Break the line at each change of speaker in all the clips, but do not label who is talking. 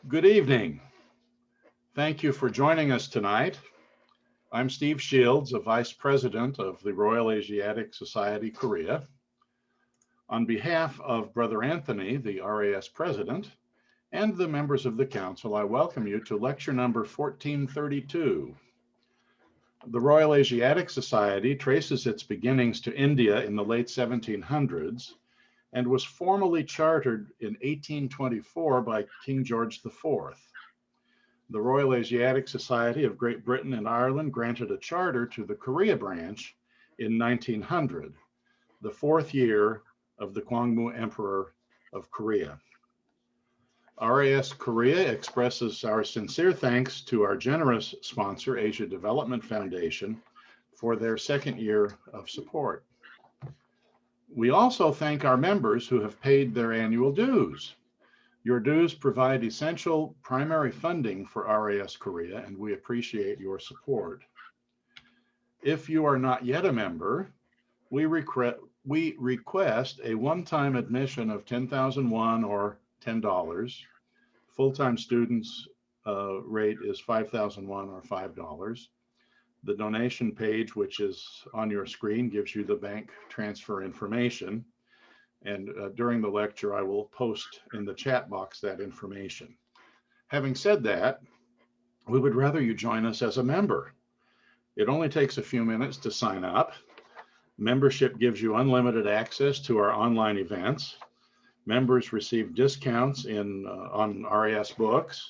Good evening. Thank you for joining us tonight. I'm Steve Shields, a Vice President of the Royal Asiatic Society, Korea. On behalf of Brother Anthony, the RAS President, and the members of the Council, I welcome you to lecture number 1432. The Royal Asiatic Society traces its beginnings to India in the late 1700s and was formally chartered in 1824 by King George IV. The Royal Asiatic Society of Great Britain and Ireland granted a charter to the Korea branch in 1900, the fourth year of the Gwangmu Emperor of Korea. RAS Korea expresses our sincere thanks to our generous sponsor, Asia Development Foundation, for their second year of support. We also thank our members who have paid their annual dues. Your dues provide essential primary funding for RAS Korea, and we appreciate your support. If you are not yet a member, we request a one-time admission of 10,000 won or $10. Full-time students rate is 5,000 won or $5. The donation page, which is on your screen, gives you the bank transfer information. And during the lecture, I will post in the chat box that information. Having said that, we would rather you join us as a member. It only takes a few minutes to sign up. Membership gives you unlimited access to our online events. Members receive discounts on RAS books,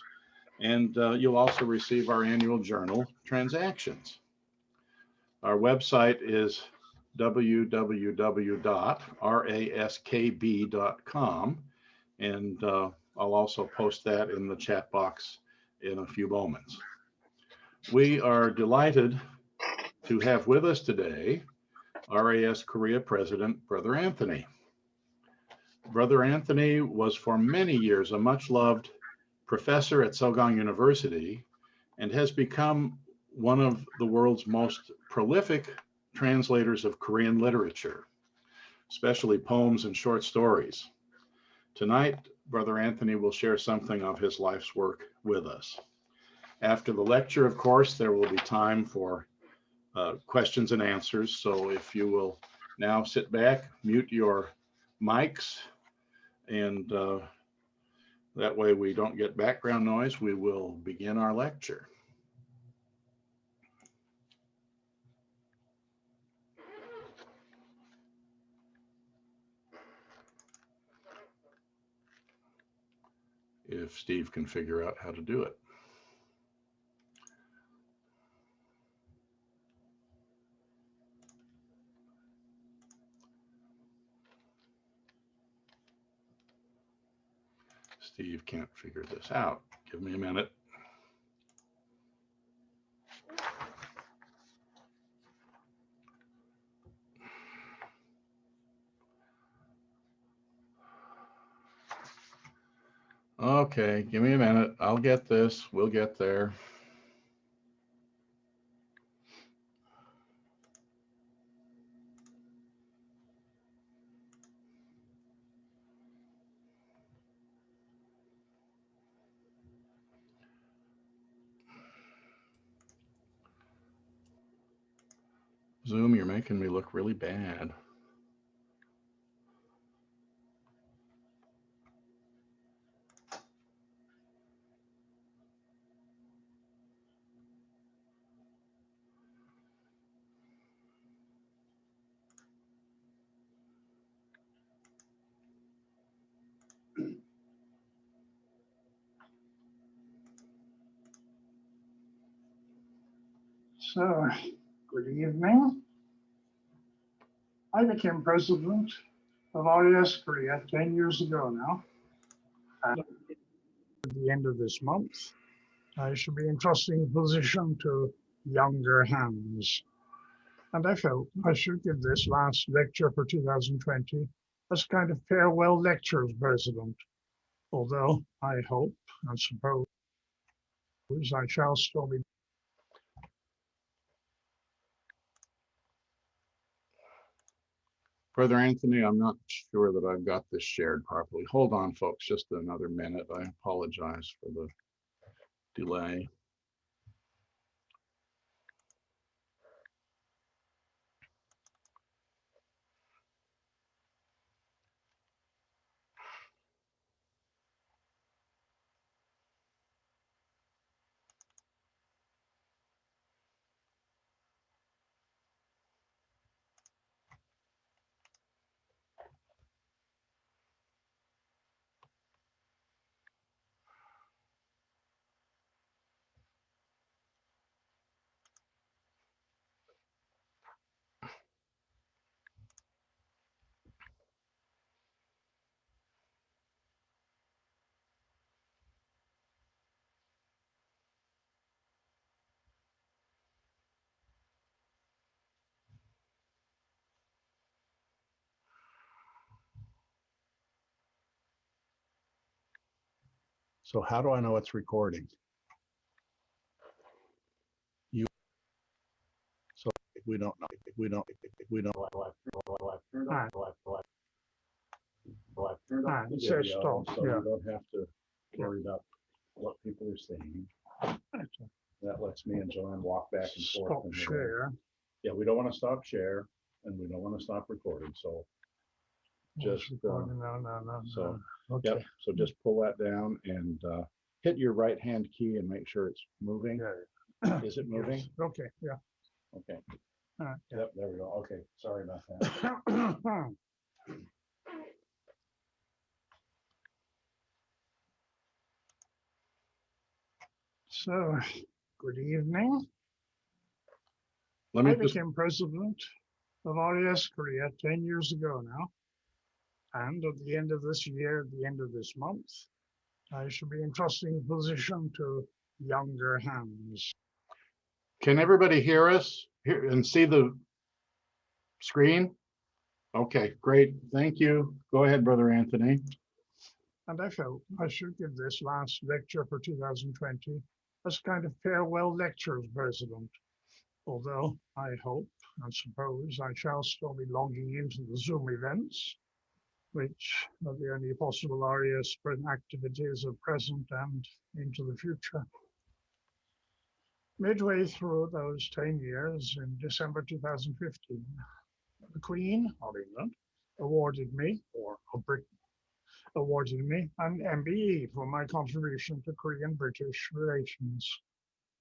and you'll also receive our annual journal transactions. Our website is www.raskb.com, and I'll also post that in the chat box in a few moments. We are delighted to have with us today RAS Korea President, Brother Anthony. Brother Anthony was for many years a much-loved professor at Sogang University and has become one of the world's most prolific translators of Korean literature, especially poems and short stories. Tonight, Brother Anthony will share something of his life's work with us. After the lecture, of course, there will be time for questions and answers. So if you will now sit back, mute your mics, and that way we don't get background noise, we will begin our lecture. If Steve can figure out how to do it. Steve can't figure this out. Give me a minute. Okay, give me a minute. I'll get this. We'll get there. Zoom, you're making me look really bad.
So, good evening. I became president of RAS Korea 10 years ago now. And at the end of this month, I should be entrusting the position to younger hands. And I felt I should give this last lecture for 2020 as kind of farewell lecture as president. Although I hope and suppose I shall still be.
Brother Anthony, I'm not sure that I've got this shared properly. Hold on, folks, just another minute. I apologize for the delay. So how do I know it's recording? So we don't know.
It says stop.
So
Yeah.
you don't have to worry about what people are saying. That lets me and Joanne walk back and forth.
Stop share.
Yeah, we don't want to stop share and we don't want to stop recording. So just
no.
so
Okay.
yep. So just pull that down and hit your right hand key and make sure it's moving.
Yeah.
Is it moving?
Yes. Okay. Yeah.
Okay.
All right, yeah.
Yep. There we go. Okay. Sorry about that.
So, good evening.
Let
I
me just
became president of RAS Korea 10 years ago now. And at the end of this year, at the end of this month, I should be entrusting the position to younger hands.
Can everybody hear us here and see the screen? Okay, great. Thank you. Go ahead, Brother Anthony.
And I felt I should give this last lecture for 2020 as a kind of farewell lecture as president. Although I hope and suppose I shall still be logging into the Zoom events, which are the only possible RAS activities of present and into the future. Midway through those 10 years, in December 2015, the Queen of England awarded me an MBE for my contribution to Korean-British relations.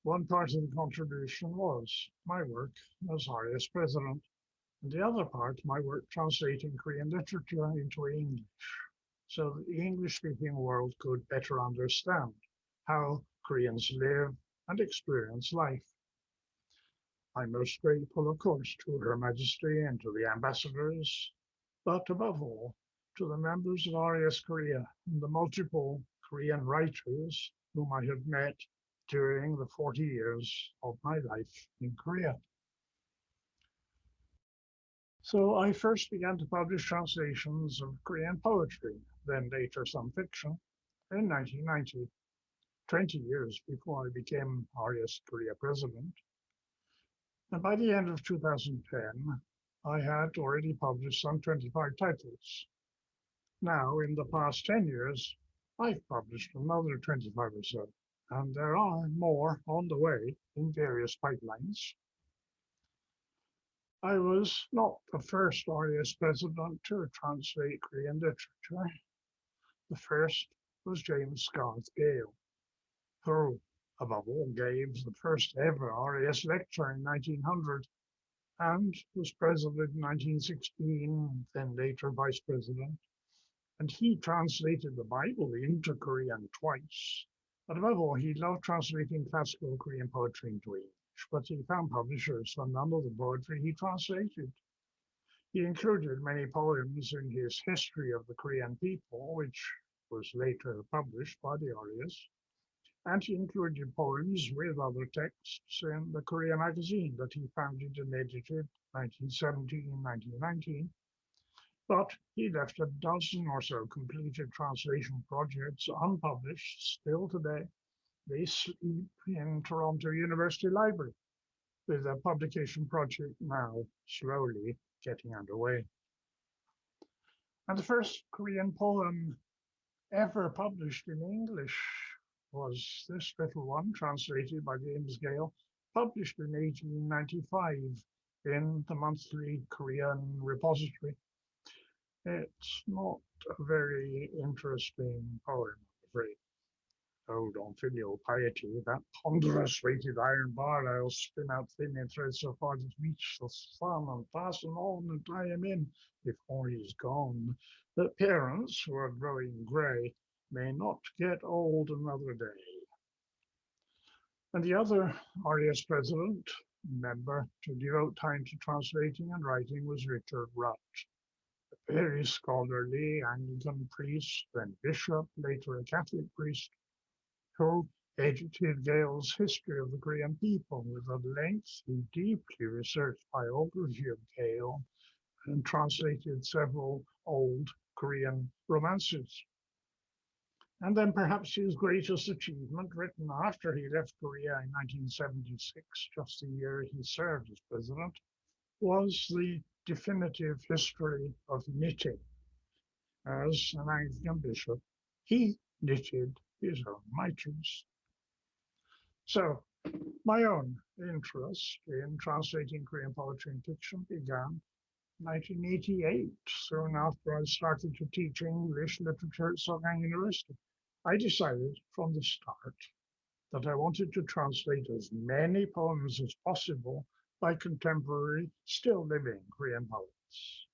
One part of the contribution was my work as RAS president, and the other part, my work translating Korean literature into English, so that the English-speaking world could better understand how Koreans live and experience life. I'm most grateful, of course, to Her Majesty and to the ambassadors, but above all, to the members of RAS Korea and the multiple Korean writers whom I have met during the 40 years of my life in Korea. So I first began to publish translations of Korean poetry, then later some fiction, in 1990, 20 years before I became RAS Korea president. And by the end of 2010, I had already published some 25 titles. Now, in the past 10 years, I've published another 25 or so, and there are more on the way in various pipelines. I was not the first RAS president to translate Korean literature. The first was James Garth Gale, who, above all, gave the first ever RAS lecture in 1900 and was president in 1916, then later vice president. And he translated the Bible into Korean twice. But above all, he loved translating classical Korean poetry into English, but he found publishers for none of the poetry he translated. He included many poems in his History of the Korean People, which was later published by the RAS, and he included poems with other texts in the Korea magazine that he founded and edited 1917-1919. But he left a dozen or so completed translation projects unpublished still today. They sleep in Toronto University Library, with a publication project now slowly getting underway. And the first Korean poem ever published in English was this little one, translated by James Gale, published in 1895 in the monthly Korean repository. It's not a very interesting poem, I'm afraid. Hold on, filial piety, that ponderous weighted iron bar I'll spin out thin in threads so far as reach the sun and fasten on and tie him in before he's gone, that parents who are growing grey may not get old another day. And the other RAS President, member to devote time to translating and writing, was Richard Rutt, a very scholarly Anglican priest, then bishop, later a Catholic priest, who edited Gale's History of the Korean People with a lengthy, deeply researched biography of Gale and translated several old Korean romances. And then perhaps his greatest achievement, written after he left Korea in 1976, just the year he served as president, was the definitive history of knitting. As an Anglican bishop, he knitted his own mitres. So my own interest in translating Korean poetry and fiction began in 1988, soon after I started to teach English literature at Sogang University. I decided from the start that I wanted to translate as many poems as possible by contemporary, still living Korean poets.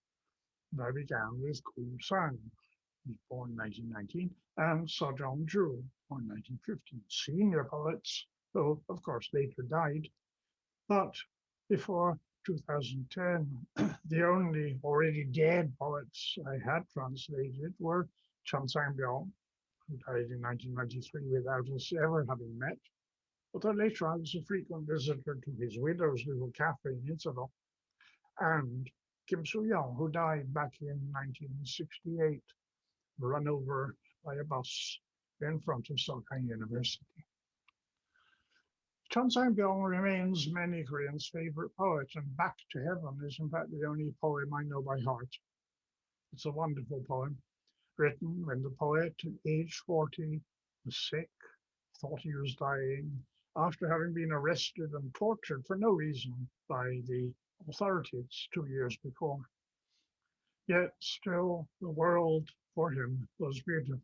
And I began with Koo Sang, born 1919, and Sogang Ju, born 1915, senior poets who, of course, later died. But before 2010, the only already dead poets I had translated were Chan Sang-byung, who died in 1993 without us ever having met. Although later I was a frequent visitor to his widow's little cafe in Incheon, and Kim Soo-young, who died back in 1968, run over by a bus in front of Sogang University. Chan Sang-byung remains many Koreans' favorite poet, and Back to Heaven is in fact the only poem I know by heart. It's a wonderful poem, written when the poet, at age 40, was sick, thought he was dying, after having been arrested and tortured for no reason by the authorities 2 years before. Yet still the world for him was beautiful.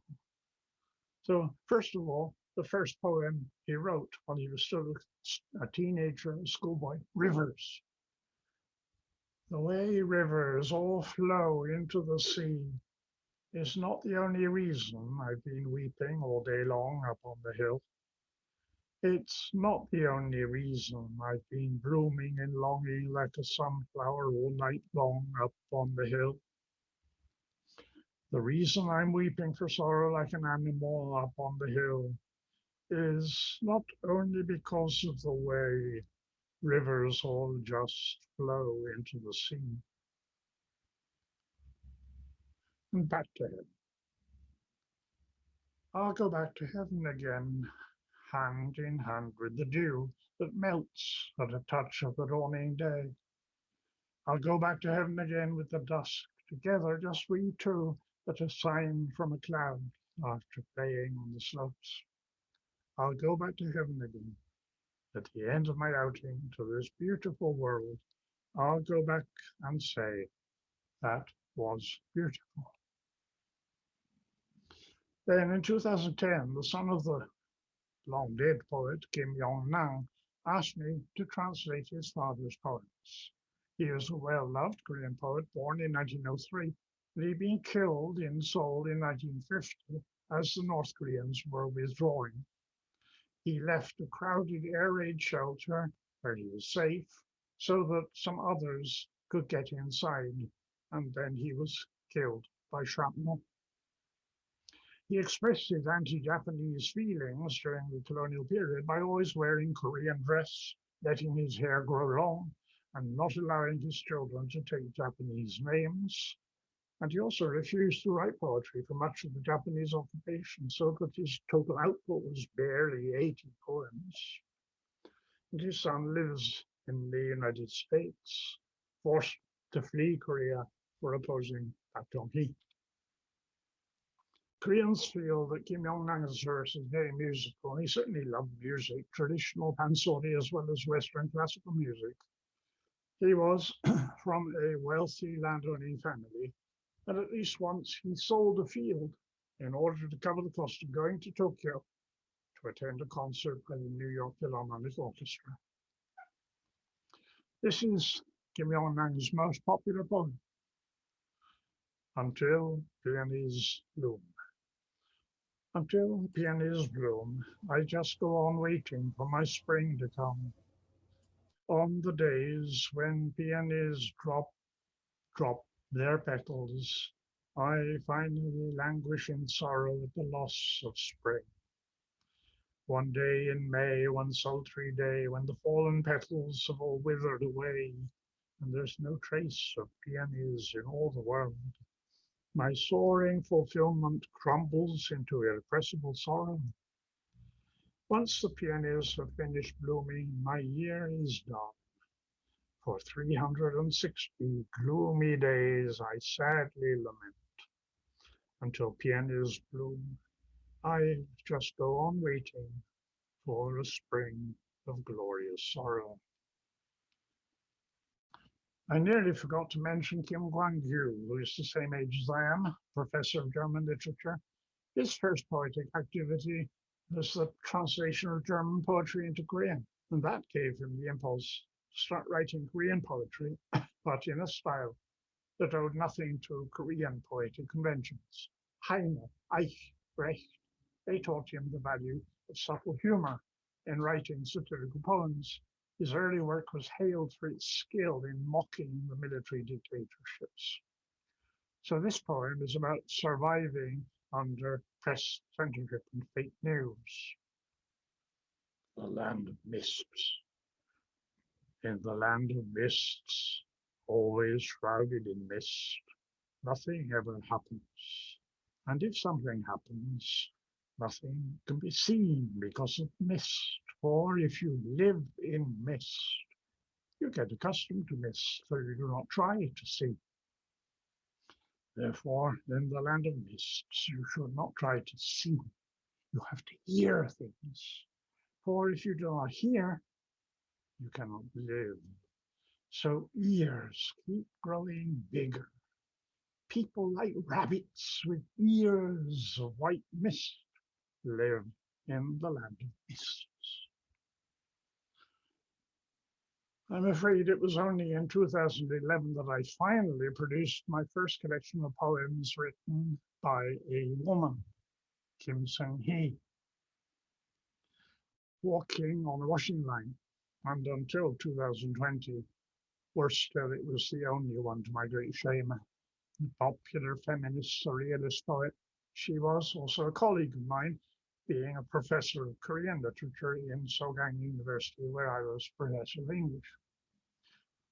So first of all, the first poem he wrote when he was still a teenager, a schoolboy, Rivers. The way rivers all flow into the sea is not the only reason I've been weeping all day long up on the hill. It's not the only reason I've been blooming and longing like a sunflower all night long up on the hill. The reason I'm weeping for sorrow like an animal up on the hill is not only because of the way rivers all just flow into the sea. And back to heaven. I'll go back to heaven again, hand in hand with the dew that melts at a touch of the dawning day. I'll go back to heaven again with the dusk, together just we two, at a sign from a cloud after playing on the slopes. I'll go back to heaven again. At the end of my outing to this beautiful world, I'll go back and say, that was beautiful. Then in 2010, the son of the long-dead poet Kim Yong-nam asked me to translate his father's poems. He was a well-loved Korean poet born in 1903, but he'd been killed in Seoul in 1950 as the North Koreans were withdrawing. He left a crowded air raid shelter where he was safe so that some others could get inside, and then he was killed by shrapnel. He expressed his anti-Japanese feelings during the colonial period by always wearing Korean dress, letting his hair grow long, and not allowing his children to take Japanese names. And he also refused to write poetry for much of the Japanese occupation, so that his total output was barely 80 poems. And his son lives in the United States, forced to flee Korea for opposing Park Chung-hee. Koreans feel that Kim Jong-nam's verse is very musical, and he certainly loved music, traditional pansori as well as Western classical music. He was from a wealthy landowning family, and at least once he sold a field in order to cover the cost of going to Tokyo to attend a concert by the New York Philharmonic Orchestra. This is Kim Jong-nam's most popular poem, Until Peonies Bloom. Until the peonies bloom, I just go on waiting for my spring to come. On the days when peonies drop their petals, I finally languish in sorrow at the loss of spring. One day in May, one sultry day, when the fallen petals have all withered away, and there's no trace of peonies in all the world, my soaring fulfillment crumbles into irrepressible sorrow. Once the peonies have finished blooming, my year is done. For 360 gloomy days I sadly lament. Until peonies bloom, I just go on waiting for a spring of glorious sorrow. I nearly forgot to mention Kim Kwang-gyu, who is the same age as I am, professor of German literature. His first poetic activity was the translation of German poetry into Korean, and that gave him the impulse to start writing Korean poetry, but in a style that owed nothing to Korean poetic conventions. Heine, Eich, Brecht, they taught him the value of subtle humor in writing satirical poems. His early work was hailed for its skill in mocking the military dictatorships. So this poem is about surviving under press censorship and fake news. The land of mists. In the land of mists, always shrouded in mist, nothing ever happens. And if something happens, nothing can be seen because of mist. For if you live in mist, you get accustomed to mist, so you do not try to see. Therefore, in the land of mists, you should not try to see. You have to hear things. For if you do not hear, you cannot live. So ears keep growing bigger. People like rabbits with ears of white mist live in the land of mists. I'm afraid it was only in 2011 that I finally produced my first collection of poems written by a woman, Kim Seung-hee. Walking on a washing line, and until 2020, worse still, it was the only one to my great shame. A popular feminist surrealist poet, she was also a colleague of mine, being a professor of Korean literature in Sogang University, where I was professor of English.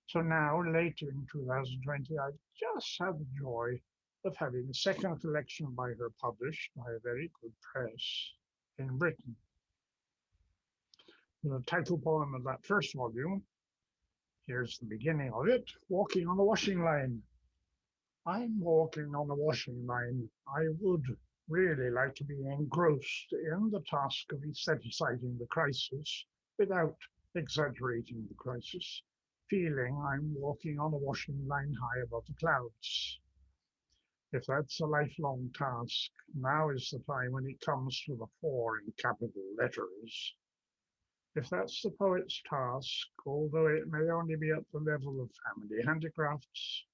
So now, later in 2020, I just had the joy of having a second collection by her published by a very good press in Britain. The title poem of that first volume, here's the beginning of it, Walking on a Washing Line. I'm walking on a washing line. I would really like to be engrossed in the task of aestheticizing the crisis without exaggerating the crisis, feeling I'm walking on a washing line high above the clouds. If that's a lifelong task, now is the time when it comes to the fore in capital letters. If that's the poet's task, although it may only be at the level of family handicrafts,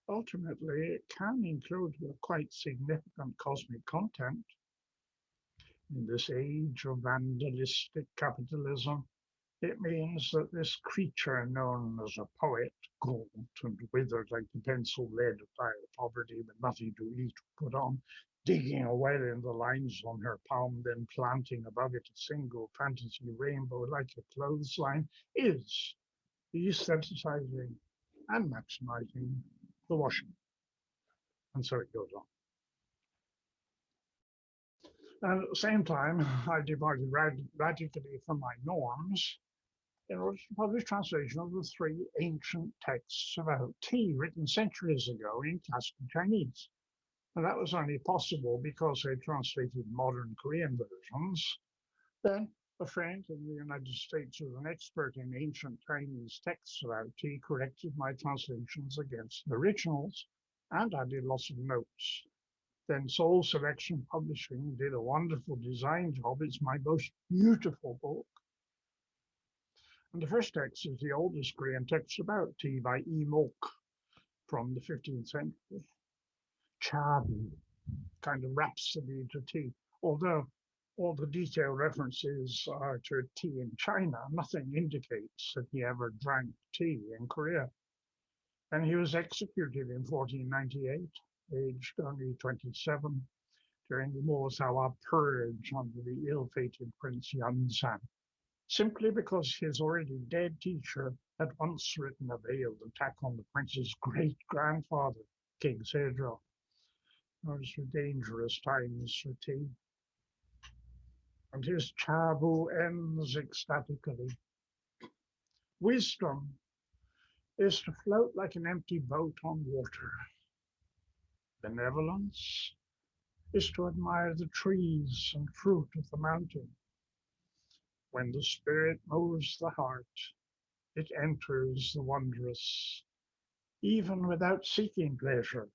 ultimately it can include a quite significant cosmic content. In this age of vandalistic capitalism, it means that this creature known as a poet, gaunt and withered like the pencil lead of dire poverty with nothing to eat or put on, digging away in the lines on her palm, then planting above it a single fantasy rainbow like a clothesline, is aestheticizing and maximizing the washing. And so it goes on. And at the same time, I departed radically from my norms in order to publish translation of the three ancient texts about tea written centuries ago in classical Chinese. And that was only possible because I translated modern Korean versions. Then a friend in the United States who was an expert in ancient Chinese texts about tea corrected my translations against the originals and added lots of notes. Then Soul Selection Publishing did a wonderful design job. It's my most beautiful book. And the first text is the oldest Korean text about tea by Mok from the 15th century. Chabu, kind of rhapsody to tea. Although all the detailed references are to tea in China, nothing indicates that he ever drank tea in Korea. And he was executed in 1498, aged only 27, during the Mosawa purge under the ill-fated Prince Yunsan, simply because his already dead teacher had once written a veiled attack on the prince's great-grandfather, King Sejong. Those were dangerous times for tea. And his chabu ends ecstatically. Wisdom is to float like an empty boat on water. Benevolence is to admire the trees and fruit of the mountain. When the spirit moves the heart, it enters the wondrous. Even without seeking pleasure,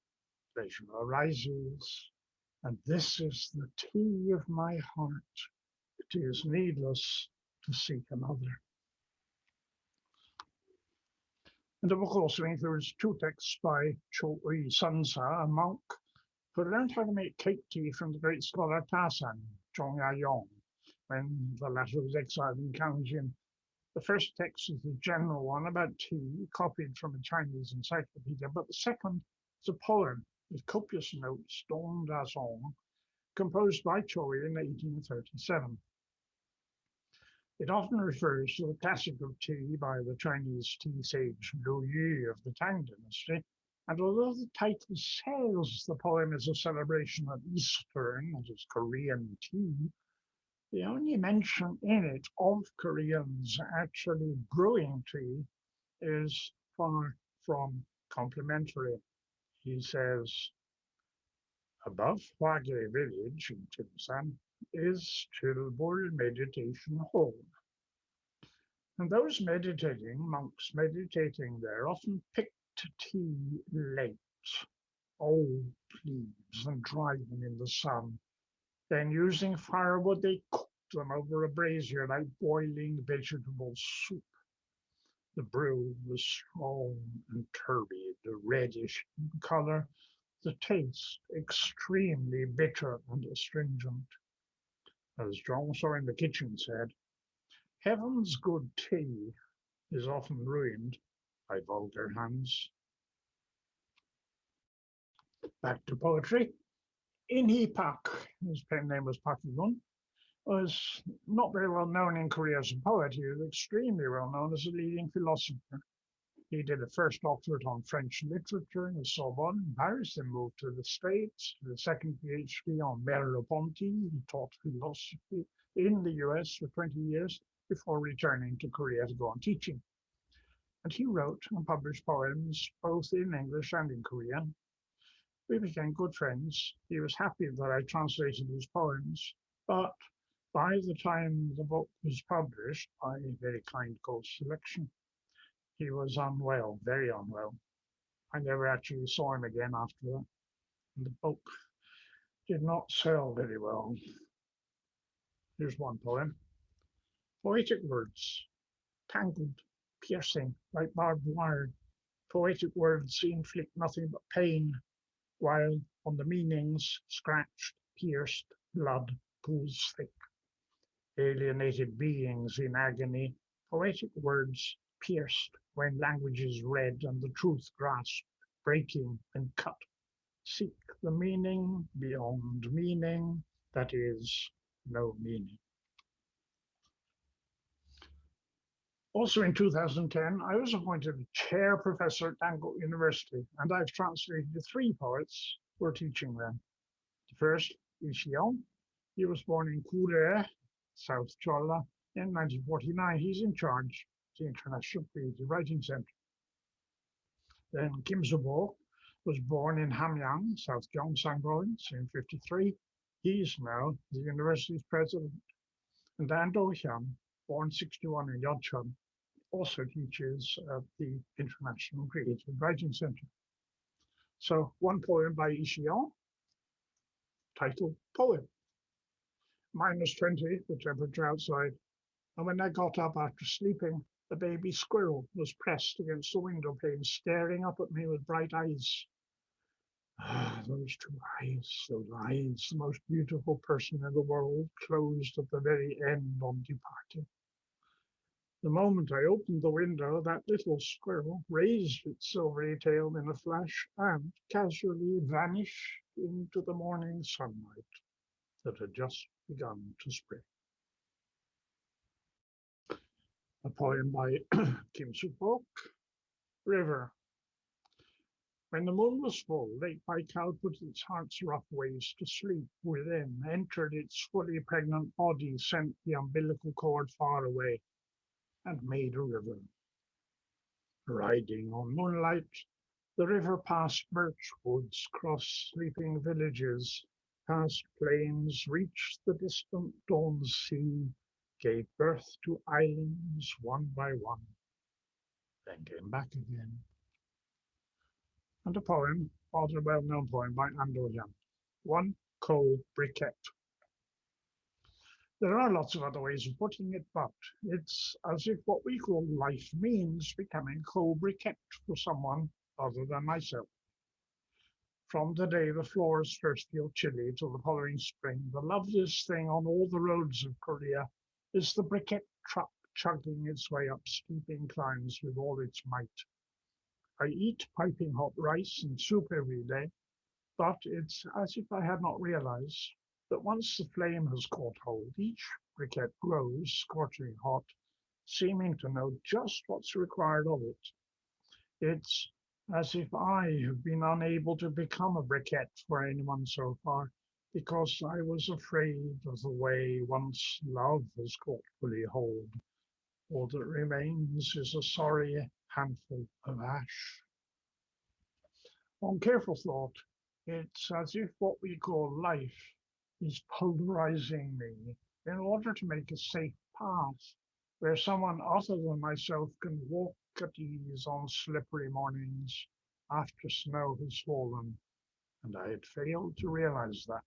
pleasure arises. And this is the tea of my heart. It is needless to seek another. And the book also includes two texts by Choi Sunsa, a monk who learned how to make cake tea from the great scholar Taizé, Zhong when the latter was exiled in Kanjin. The first text is the general one about tea, copied from a Chinese encyclopedia, but the second is a poem with copious notes, Dong Da Song, composed by Choi in 1837. It often refers to the classic of tea by the Chinese tea sage Liu Yu of the Tang dynasty, and although the title says the poem is a celebration of Eastern, that is Korean tea, the only mention in it of Koreans actually brewing tea is far from complimentary. He says, above Hwage village in Chimsan is Chilbul Meditation Hall. And those meditating, monks meditating there, often picked tea late, old leaves, and dried them in the sun. Then using firewood, they cooked them over a brazier like boiling vegetable soup. The brew was strong and turbid, reddish in color, the taste extremely bitter and astringent. As John saw in the kitchen said, heaven's good tea is often ruined by vulgar hands. Back to poetry. In Pak, his pen name was Pak Yun, was not very well known in Korea as a poet. He was extremely well known as a leading philosopher. He did a first doctorate on French literature in the Sorbonne in Paris, then moved to the States, did a second PhD on Merleau-Ponty. He taught philosophy in the US for 20 years before returning to Korea to go on teaching. And he wrote and published poems both in English and in Korean. We became good friends. He was happy that I translated his poems, but by the time the book was published by a very kind Coast Selection, he was unwell, very unwell. I never actually saw him again after that. And the book did not sell very well. Here's one poem. Poetic words, tangled, piercing, like barbed wire. Poetic words inflict nothing but pain, while on the meanings, scratched, pierced, blood pools thick. Alienated beings in agony, poetic words pierced when language is read and the truth grasped, breaking and cut. Seek the meaning beyond meaning, that is, no meaning. Also in 2010, I was appointed chair professor at Untitled University, and I've translated 3 poets who are teaching there. The first, Yi Xiong. He was born in Kure, South Cholla, in 1949. He's in charge of the International Creative Writing Center. Then Kim Subo, was born in Hamyang, South Gyeongsang Province in 1953. He's now the university's president. And Dan Do-hyun, born 1961 in Yeoncheon, also teaches at the International Creative Writing Center. So one poem by Ishion, titled Poem. -20, the temperature outside, and when I got up after sleeping, the baby squirrel was pressed against the window pane, staring up at me with bright eyes. Ah, those two eyes, the most beautiful person in the world, closed at the very end on departing. The moment I opened the window, that little squirrel raised its silvery tail in a flash and casually vanished into the morning sunlight that had just begun to spread. A poem by Kim Soo-bok, River. When the moon was full, Lake Baikal put its heart's rough waves to sleep within, entered its fully pregnant body, sent the umbilical cord far away, and made a river. Riding on moonlight, the river passed birch woods, crossed sleeping villages, past plains, reached the distant dawn sea, gave birth to islands one by one, then came back again. And a poem, rather well-known poem by An Do-hyun, One Coal Briquette. There are lots of other ways of putting it, but it's as if what we call life means becoming coal briquette for someone other than myself. From the day the floors first feel chilly till the following spring, the loveliest thing on all the roads of Korea is the briquette truck chugging its way up steep inclines with all its might. I eat piping hot rice and soup every day, but it's as if I had not realized that once the flame has caught hold, each briquette grows scorching hot, seeming to know just what's required of it. It's as if I have been unable to become a briquette for anyone so far, because I was afraid of the way once love has caught fully hold. All that remains is a sorry handful of ash. On careful thought, it's as if what we call life is pulverizing me in order to make a safe path where someone other than myself can walk at ease on slippery mornings after snow has fallen, and I had failed to realize that.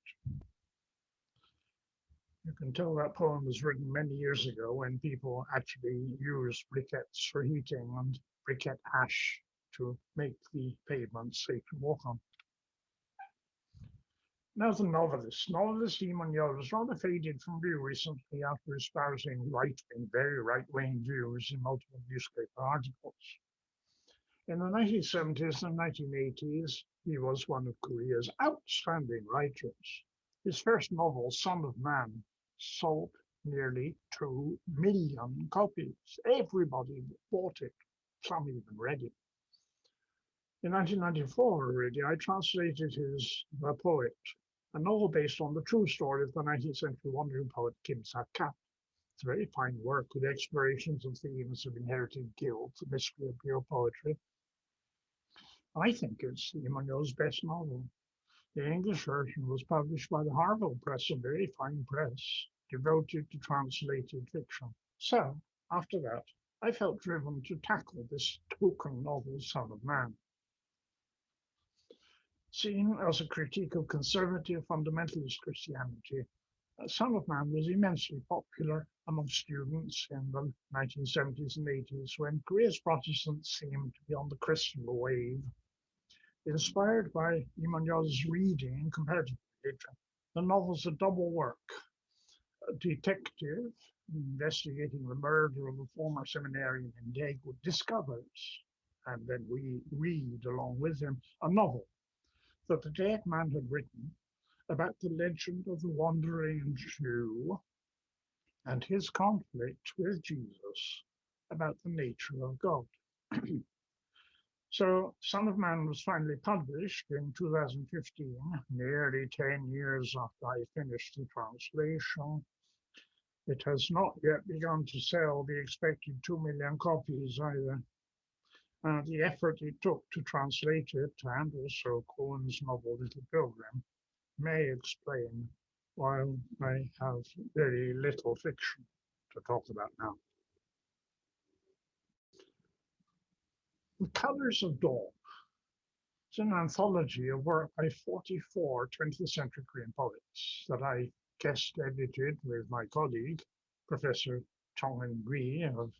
You can tell that poem was written many years ago when people actually used briquettes for heating and briquette ash to make the pavement safe to walk on. Now the novelist. Novelist Lee Mun-yeol has rather faded from view recently after espousing right-wing, very right-wing views in multiple newspaper articles. In the 1970s and 1980s, he was one of Korea's outstanding writers. His first novel, Son of Man, sold nearly 2 million copies. Everybody bought it. Some even read it. In 1994 already, I translated his The Poet, a novel based on the true story of the 19th century wandering poet Kim Sak-kat. It's a very fine work with explorations of themes of inherited guilt, the mystery of pure poetry. I think it's Lee Mun-yeol's best novel. The English version was published by the Harville Press, a very fine press, devoted to translated fiction. So, after that, I felt driven to tackle this token novel, Son of Man. Seen as a critique of conservative fundamentalist Christianity, Son of Man was immensely popular among students in the 1970s and 80s when Korea's Protestants seemed to be on the Christian wave. Inspired by Lee Mun-yeol's reading in comparative religion, the novel's a double work. A detective investigating the murder of a former seminarian in Daegu discovers, and then we read along with him, a novel that the dead man had written about the legend of the wandering Jew and his conflict with Jesus about the nature of God. So, Son of Man was finally published in 2015, nearly 10 years after I finished the translation. It has not yet begun to sell the expected 2 million copies either. the effort it took to translate it and also Cohen's novel Little Pilgrim may explain why I have very little fiction to talk about now. The Colors of Dawn. It's an anthology of work by 44 20th century Korean poets that I guest edited with my colleague, Professor Sogang University of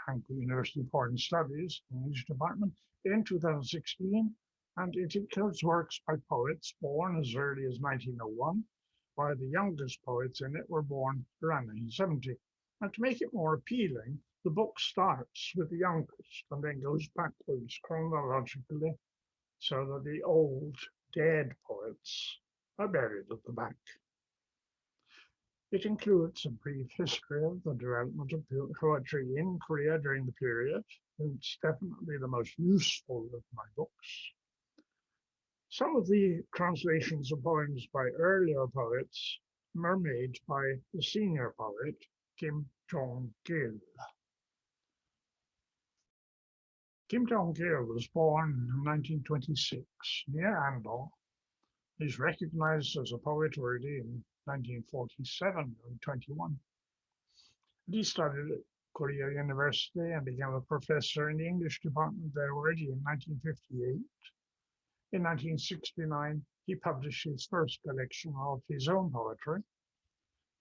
Sogang University Foreign Studies, English Department, in 2016, and it includes works by poets born as early as 1901, while the youngest poets in it were born around 1970. And to make it more appealing, the book starts with the youngest and then goes backwards chronologically so that the old, dead poets are buried at the back. It includes a brief history of the development of poetry in Korea during the period. It's definitely the most useful of my books. Some of the translations of poems by earlier poets were made by the senior poet, Kim Jong-gil. Kim Jong-gil was born in 1926 near Andong. He's recognized as a poet already in 1947 and 21. He studied at Korea University and became a professor in the English department there already in 1958. In 1969, he published his first collection of his own poetry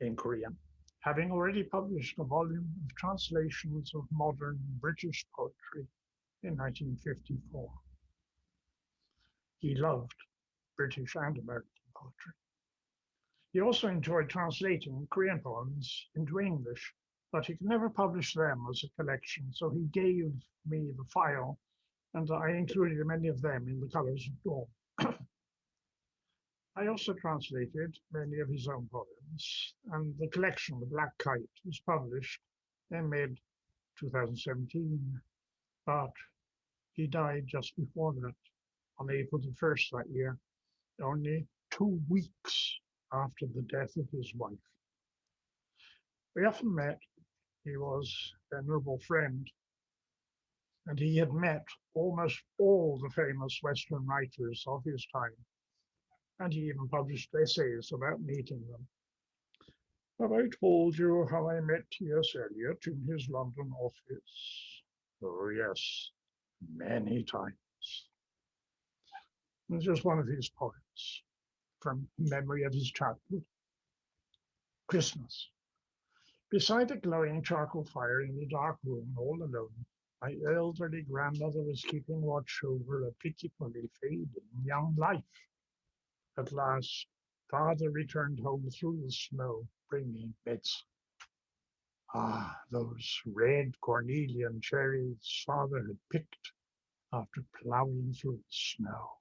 in Korean, having already published a volume of translations of modern British poetry in 1954. He loved British and American poetry. He also enjoyed translating Korean poems into English, but he could never publish them as a collection, so he gave me the file, and I included many of them in The Colors of Dawn. I also translated many of his own poems, and the collection, The Black Kite, was published in mid-2017, but he died just before that, on April the 1st that year, only 2 weeks after the death of his wife. We often met. He was a venerable friend, and he had met almost all the famous Western writers of his time, and he even published essays about meeting them. Have I told you how I met T.S. Eliot in his London office? Oh yes, many times. It's just one of his poems from memory of his childhood. Christmas. Beside a glowing charcoal fire in the dark room, all alone, my elderly grandmother was keeping watch over a pitifully fading young life. At last, father returned home through the snow, bringing medicine. Ah, those red cornelian cherries father had picked after plowing through the snow.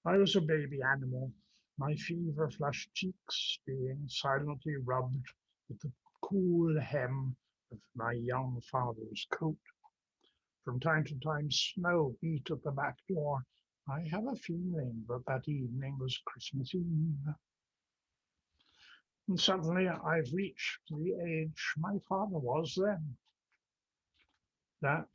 I was a baby animal, my fever-flushed cheeks being silently rubbed with the cool hem of my young father's coat. From time to time, snow beat at the back door. I have a feeling that that evening was Christmas Eve. And suddenly I've reached the age my father was then. That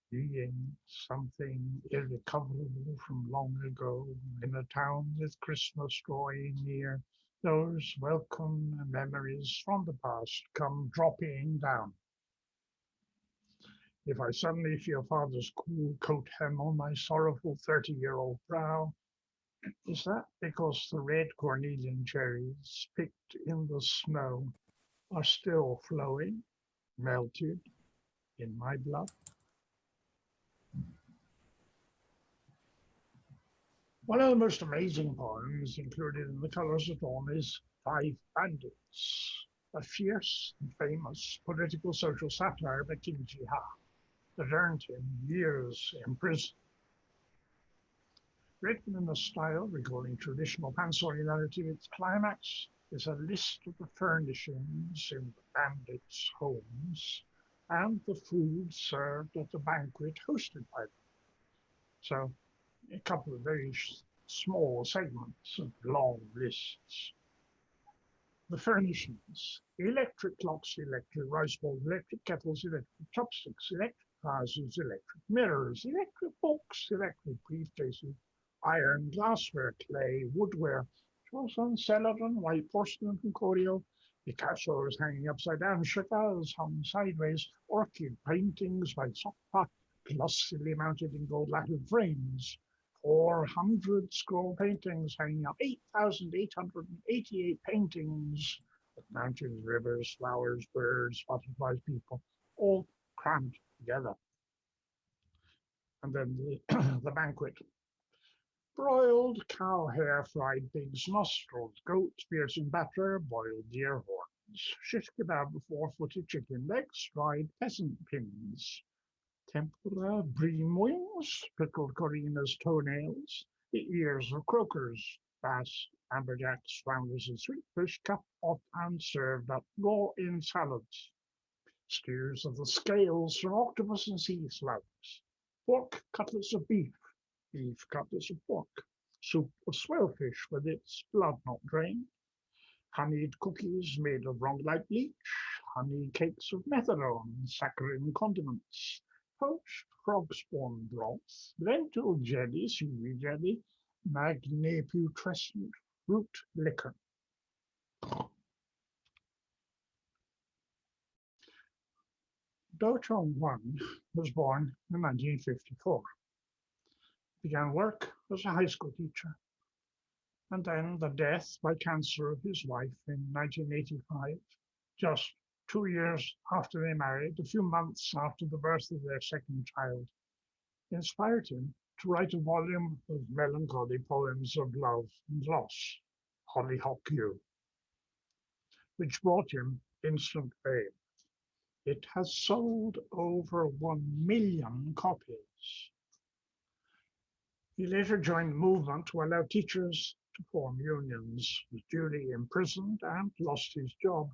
being something irrecoverable from long ago, in a town with Christmas drawing near, those welcome memories from the past come dropping down. If I suddenly feel father's cool coat hem on my sorrowful 30-year-old brow, is that because the red cornelian cherries picked in the snow are still flowing, melted in my blood? One of the most amazing poems included in The Colors of Dawn is Five Bandits, a fierce and famous political social satire by Kim Ji-ha that earned him years in prison. Written in a style recalling traditional pansori narrative, its climax is a list of the furnishings in the bandits' homes and the food served at the banquet hosted by them. So, a couple of very small segments of long lists. The furnishings: electric clocks, electric rice bowls, electric kettles, electric chopsticks, electric vases, electric mirrors, electric books, electric briefcases, iron, glassware, clay, woodware, porcelain, celadon, white porcelain from Corio, Picasso's hanging upside down, Chagall's hung sideways, orchid paintings by Sokpa, glossily mounted in gold lacquered frames, 400 scroll paintings hanging up, 8,888 paintings with mountains, rivers, flowers, birds, butterflies, people, all crammed together. And then the banquet. Broiled cow hair, fried pig's nostrils, goat spears in batter, boiled deer horns, shish kebab, four-footed chicken legs, fried pheasant pins, tempura, bream wings, pickled Corina's toenails, the ears of croakers, bass, amberjacks, flounders, and sweet fish cut off and served up raw in salads, stews of the scales from octopus and sea slugs, pork cutlets of beef, beef cutlets of pork, soup of swellfish with its blood not drained, honeyed cookies made of wrong-like bleach, honey cakes of methadone, saccharine condiments, poached frog spawn broth, lentil jelly, seaweed jelly, magneputrescent root liquor. Do Chong-Wan was born in 1954. Began work as a high school teacher, and then the death by cancer of his wife in 1985, just 2 years after they married, a few months after the birth of their second child, inspired him to write a volume of melancholy poems of love and loss, Hollyhock You, which brought him instant fame. It has sold over 1 million copies. He later joined the movement to allow teachers to form unions, was duly imprisoned and lost his job.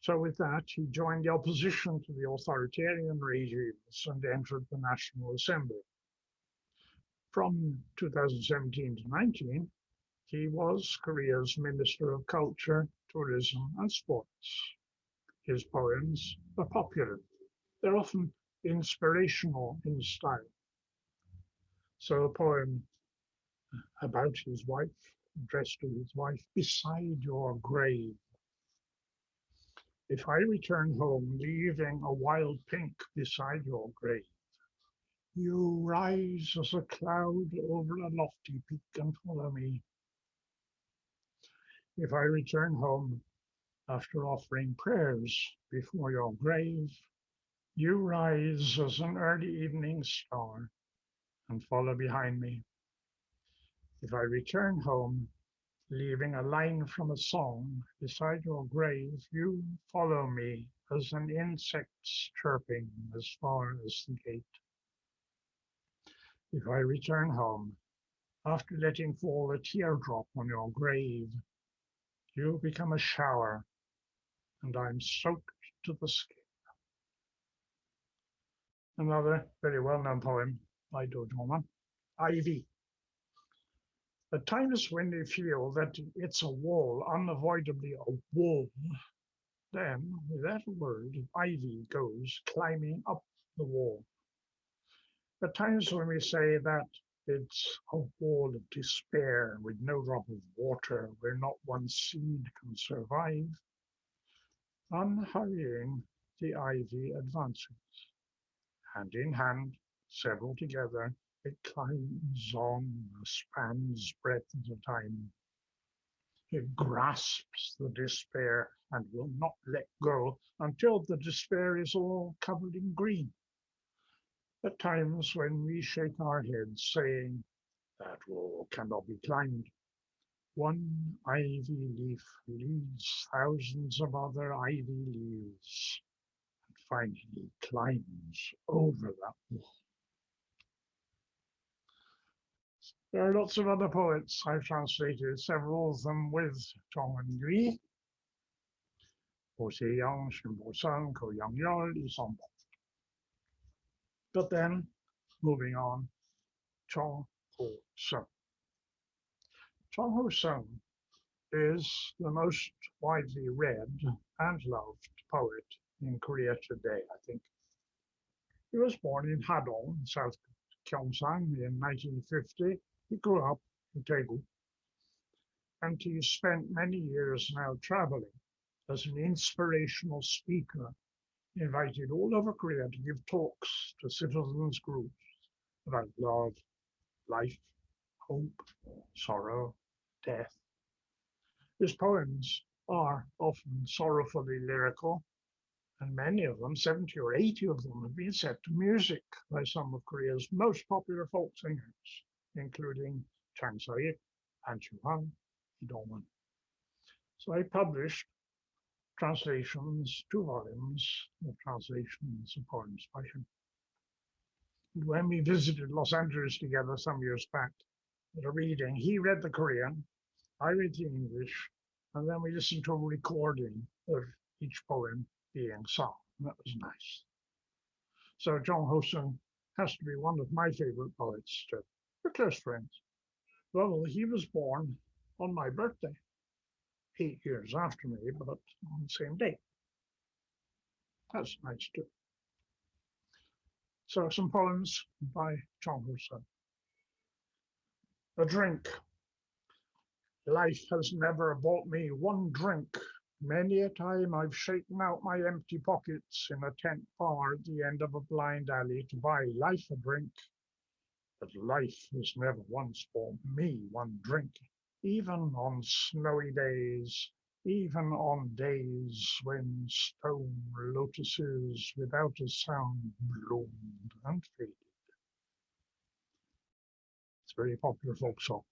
So with that, he joined the opposition to the authoritarian regimes and entered the National Assembly. From 2017 to 19, he was Korea's Minister of Culture, Tourism and Sports. His poems are popular. They're often inspirational in style. So a poem about his wife, addressed to his wife, beside your grave. If I return home, leaving a wild pink beside your grave, you rise as a cloud over a lofty peak and follow me. If I return home after offering prayers before your grave, you rise as an early evening star and follow behind me. If I return home, leaving a line from a song beside your grave, you follow me as an insect's chirping as far as the gate. If I return home, after letting fall a teardrop on your grave, you become a shower, and I'm soaked to the skin. Another very well-known poem by Do Chong-Wan, Ivy. At times when you feel that it's a wall, unavoidably a wall, then, without a word, ivy goes climbing up the wall. At times when we say that it's a wall of despair with no drop of water where not one seed can survive, unhurrying, the ivy advances. Hand in hand, several together, it climbs on a span's breadth at a time. It grasps the despair and will not let go until the despair is all covered in green. At times when we shake our heads saying, that wall cannot be climbed, one ivy leaf leads thousands of other ivy leaves and finally climbs over that wall. There are lots of other poets I've translated, several of them with Zhong and Yui. But then, moving on, Chong Ho Sung. Chong Ho Sung is the most widely read and loved poet in Korea today, I think. He was born in Hadong, South Gyeongsang in 1950. He grew up in Daegu, and he spent many years now traveling as an inspirational speaker, invited all over Korea to give talks to citizens groups about love, life, hope, sorrow, death. His poems are often sorrowfully lyrical, and many of them, 70 or 80 of them, have been set to music by some of Korea's most popular folk singers, including Taizé, Han Hwan, Lee. So I published translations, 2 volumes of translations of poems by him. And when we visited Los Angeles together some years back at a reading, he read the Korean, I read the English, and then we listened to a recording of each poem being sung. That was nice. So Jong Ho-sung has to be one of my favorite poets too. We're close friends. Well, he was born on my birthday, 8 years after me, but on the same day. That's nice too. So some poems by Jong Ho-sung. A drink. Life has never bought me one drink. Many a time I've shaken out my empty pockets in a tent bar at the end of a blind alley to buy life a drink. But life has never once bought me one drink, even on snowy days, even on days when stone lotuses without a sound bloomed and faded. It's a very popular folk song.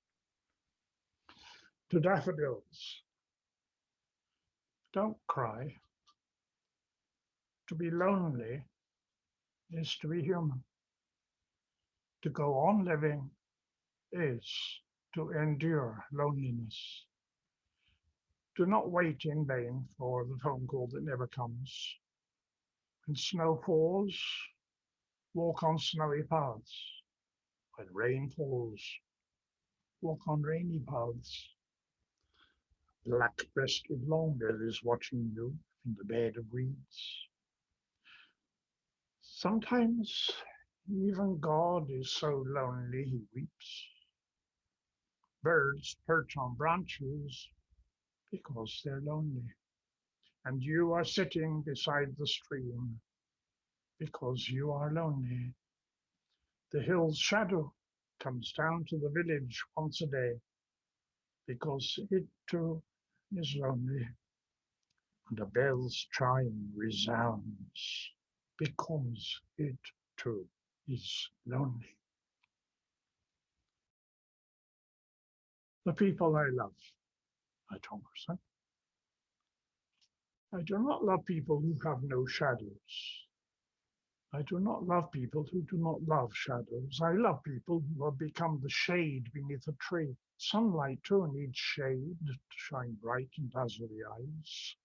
To daffodils. Don't cry. To be lonely is to be human. To go on living is to endure loneliness. Do not wait in vain for the phone call that never comes. When snow falls, walk on snowy paths. When rain falls, walk on rainy paths. Black-breasted longbill is watching you in the bed of reeds. Sometimes even God is so lonely he weeps. Birds perch on branches because they're lonely. And you are sitting beside the stream because you are lonely. The hill's shadow comes down to the village once a day because it too is lonely. And the bell's chime resounds because it too is lonely. The people I love, I told myself. I do not love people who have no shadows. I do not love people who do not love shadows. I love people who have become the shade beneath a tree. Sunlight too needs shade to shine bright and dazzle the eyes.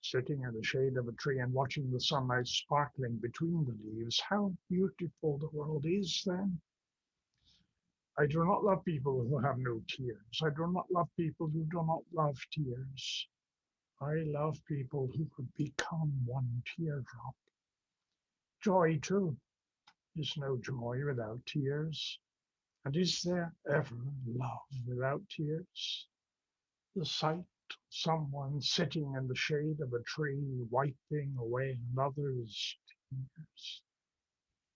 Sitting in the shade of a tree and watching the sunlight sparkling between the leaves, how beautiful the world is then. I do not love people who have no tears. I do not love people who do not love tears. I love people who could become one teardrop. Joy, too, is no joy without tears. And is there ever love without tears? The sight of someone sitting in the shade of a tree, wiping away another's tears.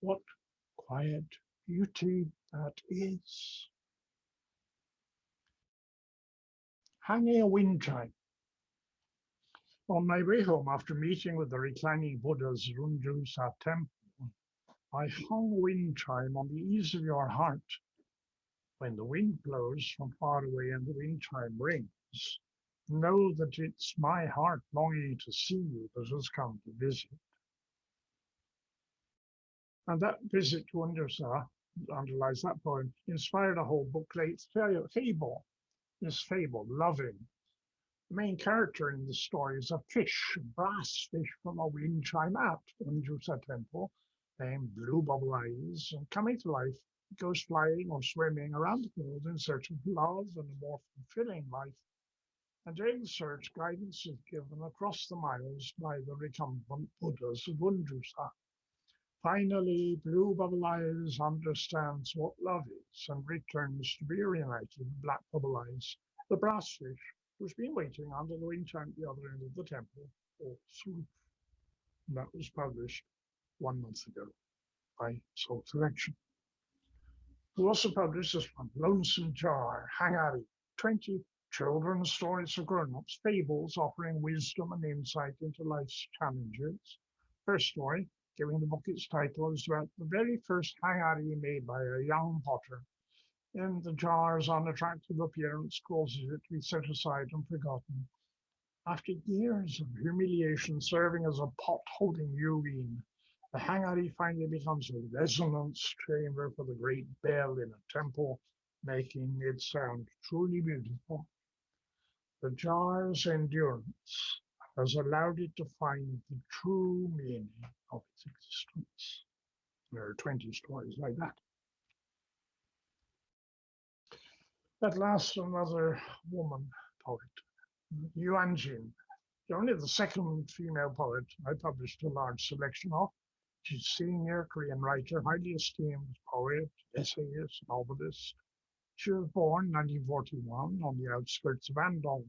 What quiet beauty that is. Hanging a wind chime. On my way home after meeting with the reclining Buddha's Runjusa temple, I hung a wind chime on the eaves of your heart. When the wind blows from far away and the wind chime rings, know that it's my heart longing to see you that has come to visit. And that visit to Undersa, underlies that poem, inspired a whole booklet, fable. This fable, Loving. The main character in the story is a fish, a brass fish from a wind chime at Unjusa Temple, named Blue Bubble Eyes, and coming to life, it goes flying or swimming around the world in search of love and a more fulfilling life. And during the search, guidance is given across the miles by the recumbent Buddhas of Unjusa. Finally, Blue Bubble Eyes understands what love is and returns to be reunited with Black Bubble Eyes, the brass fish who's been waiting under the winter at the other end of the temple all through. And that was published 1 month ago by Soul Collection. We also published this one, Lonesome Jar, Hangari, 20 children's stories for grown-ups, fables offering wisdom and insight into life's challenges. First story, giving the book its title, is about the very first hangari made by a young potter. And the jar's unattractive appearance causes it to be set aside and forgotten. After years of humiliation serving as a pot holding urine, the hangari finally becomes a resonance chamber for the great bell in a temple, making it sound truly beautiful. The jar's endurance has allowed it to find the true meaning of its existence. There are 20 stories like that. At last, another woman poet, Yuan Jin, only the second female poet I published a large selection of. She's a senior Korean writer, highly esteemed poet, essayist, novelist. She was born in 1941 on the outskirts of Andong,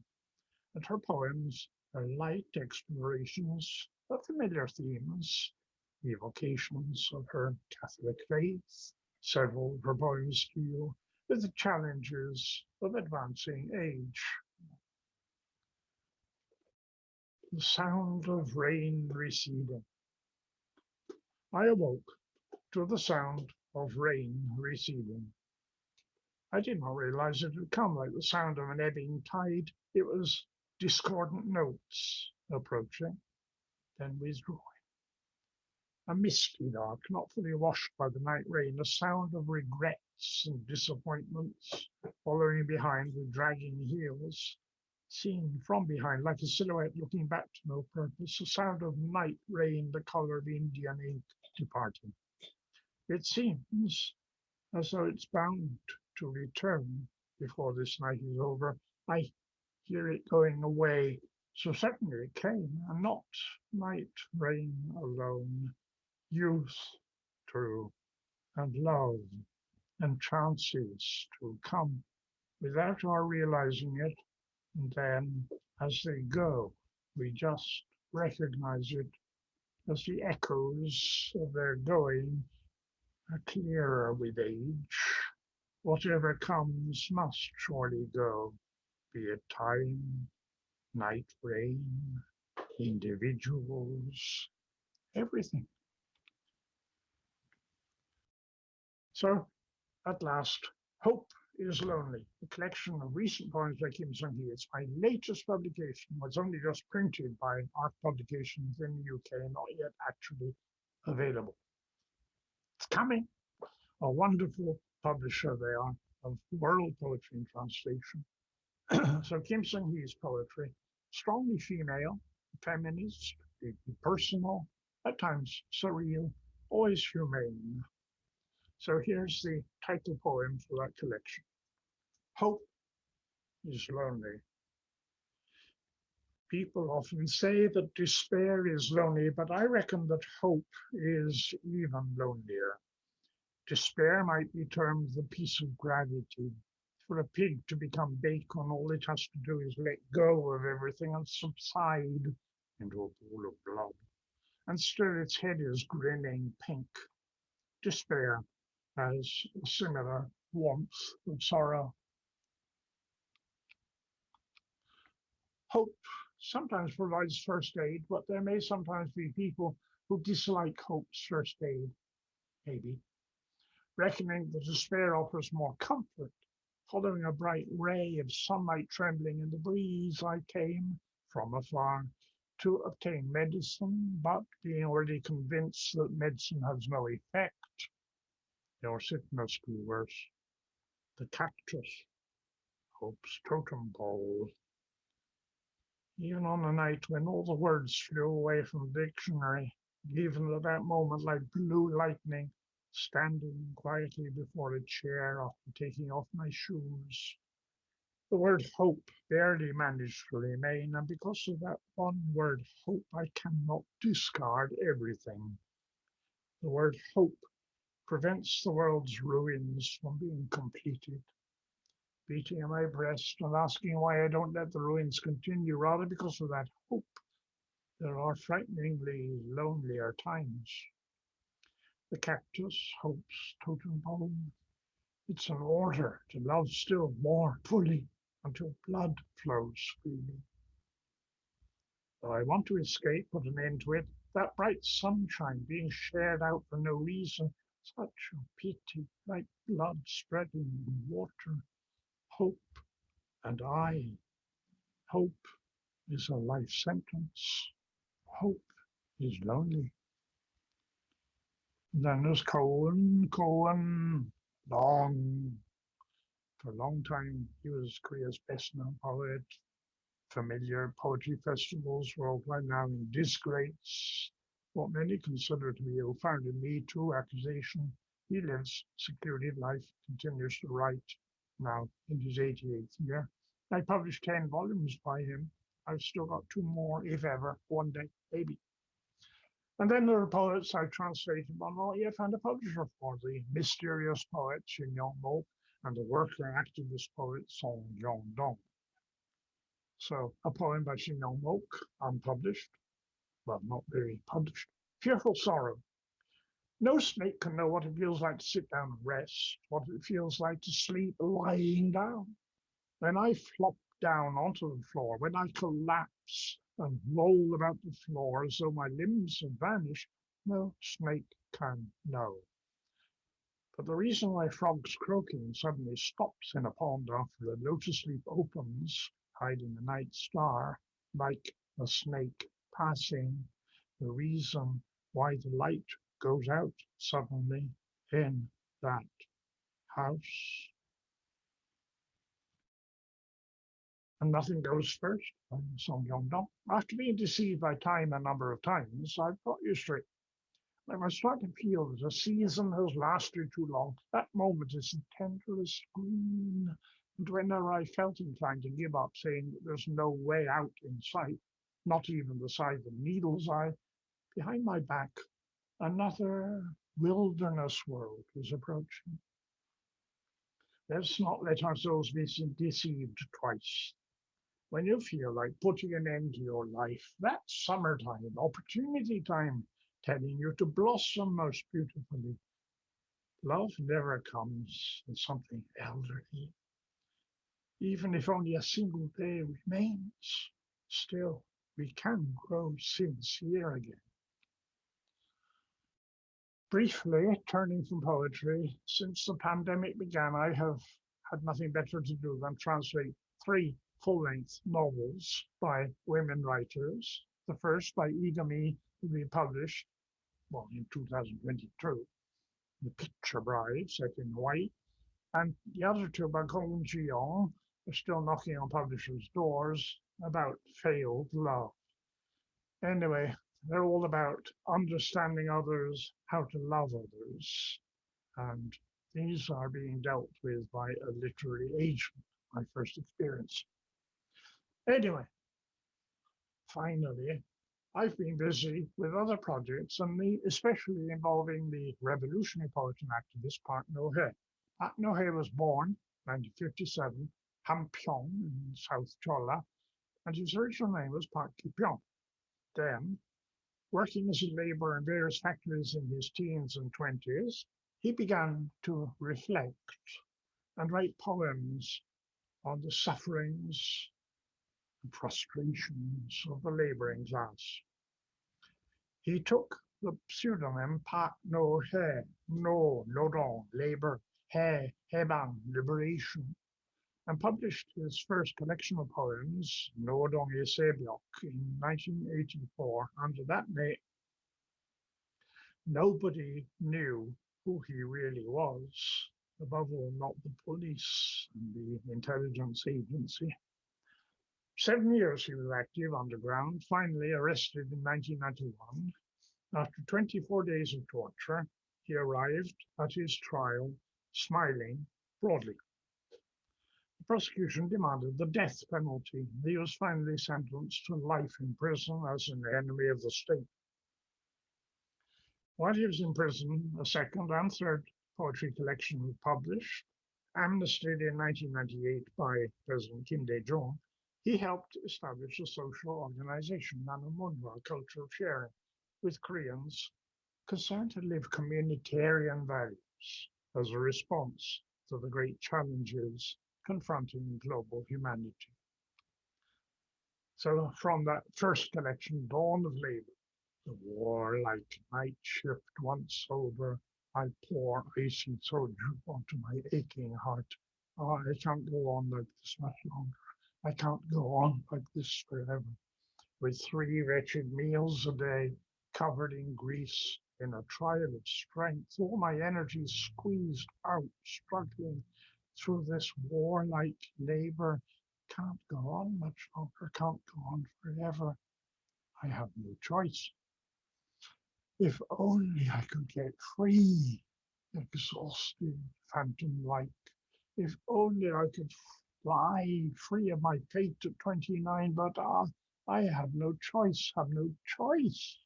and her poems are light explorations of familiar themes, evocations of her Catholic faith. Several of her poems deal with the challenges of advancing age. The sound of rain receding. I awoke to the sound of rain receding. I did not realize it had come like the sound of an ebbing tide. It was discordant notes approaching, then withdrawing. A misty dark, not fully washed by the night rain, a sound of regrets and disappointments, following behind with dragging heels, seen from behind like a silhouette looking back to no purpose, a sound of night rain, the color of Indian ink departing. It seems as though it's bound to return before this night is over. I hear it going away, so certainly it came, and not night rain alone. Youth too, and love, and chances to come without our realizing it, and then as they go, we just recognize it as the echoes of their going are clearer with age. Whatever comes must surely go, be it time, night rain, individuals, everything. So, at last, Hope is Lonely, a collection of recent poems by Kim Sung-hee. It's my latest publication. Was only just printed by Art Publications in the UK, not yet actually available. It's coming. A wonderful publisher they are of world poetry and translation. So Kim Sung-hee's poetry, strongly female, feminist, deeply personal, at times surreal, always humane. So here's the title poem for that collection. Hope is lonely. People often say that despair is lonely, but I reckon that hope is even lonelier. Despair might be termed the piece of gravity. For a pig to become bacon, all it has to do is let go of everything and subside into a pool of blood. And still its head is grinning pink. Despair has a similar warmth of sorrow. Hope sometimes provides first aid, but there may sometimes be people who dislike hope's first aid, maybe. Reckoning that despair offers more comfort, following a bright ray of sunlight trembling in the breeze, I came from afar to obtain medicine, but being already convinced that medicine has no effect, your sickness grew worse. The cactus, hope's totem pole. Even on a night when all the words flew away from the dictionary, even at that moment like blue lightning, standing quietly before a chair after taking off my shoes. The word hope barely managed to remain, and because of that one word hope, I cannot discard everything. The word hope prevents the world's ruins from being completed. Beating on my breast and asking why I don't let the ruins continue, rather because of that hope. There are frighteningly lonelier times. The cactus Hope's totem pole. It's an order to love still more fully until blood flows freely. Though I want to escape, put an end to it, that bright sunshine being shared out for no reason, such a pity, like blood spreading in water. Hope and I. Hope is a life sentence. Hope is lonely. Then there's Cohen. For a long time, he was Korea's best-known poet. Familiar poetry festivals worldwide now in disgrace. What many consider to be a founded Me Too accusation. He lives secluded life, continues to write, now in his 88th year. I published 10 volumes by him. I've still got 2 more, if ever, one day, maybe. And then there are poets I translated but not yet found a publisher for, the mysterious poet Shin Yong-mo and the worker activist poet Song Yong-dong. So a poem by Shin Yong-mo, unpublished, but not very published. Fearful Sorrow. No snake can know what it feels like to sit down and rest, what it feels like to sleep lying down. When I flop down onto the floor, when I collapse and roll about the floor as though my limbs have vanished, no snake can know. But the reason why frogs croaking suddenly stops in a pond after the lotus leaf opens, hiding the night star, like a snake passing, the reason why the light goes out suddenly in that house. And nothing goes first. I'm Song Yong-dong. After being deceived by time a number of times, I've got used to it. If I start to feel that a season has lasted too long, that moment is the tenderest green. And whenever I felt inclined to give up, saying that there's no way out in sight, not even the side of needle's eye, behind my back, another wilderness world is approaching. Let's not let ourselves be deceived twice. When you feel like putting an end to your life, that's summertime, opportunity time, telling you to blossom most beautifully. Love never comes as something elderly. Even if only a single day remains, still we can grow sincere again. Briefly, turning from poetry, since the pandemic began, I have had nothing better to do than translate 3 full-length novels by women writers. The first by Igami will be published, in 2022, The Picture Bride, set in Hawaii, and the other 2 by Kong Ji-young are still knocking on publishers' doors about failed love. Anyway, they're all about understanding others, how to love others, and these are being dealt with by a literary agent, my first experience. Anyway, finally, I've been busy with other projects, and especially involving the revolutionary poet and activist Park No-hye. Park No-hye was born 1957, Hampyeong in South Cholla, and his original name was Park Ki-pyong. Then, working as a laborer in various factories in his teens and 20s, he began to reflect and write poems on the sufferings and frustrations of the laboring class. He took the pseudonym Park No-hye, Nodong, labor, Hae, Haebang, liberation, and published his first collection of poems, Nodong Sebyok, in 1984 under that name. Nobody knew who he really was, above all not the police and the intelligence agency. 7 years he was active underground, finally arrested in 1991. After 24 days of torture, he arrived at his trial smiling broadly. The prosecution demanded the death penalty. He was finally sentenced to life in prison as an enemy of the state. While he was in prison, a second and third poetry collection was published. Amnested in 1998 by President Kim Dae-jung, he helped establish a social organization, Nanomunwa, Culture of Sharing, with Koreans concerned to live communitarian values as a response to the great challenges confronting global humanity. So from that first collection, Dawn of Labor, the war-like night shift once over, I pour icy soju onto my aching heart. Oh, I can't go on like this much longer. I can't go on like this forever. With 3 wretched meals a day, covered in grease, in a trial of strength, all my energy squeezed out, struggling through this warlike labor. Can't go on much longer, can't go on forever. I have no choice. If only I could get free, exhausted, phantom-like. If only I could fly free of my fate at 29, but I have no choice, have no choice.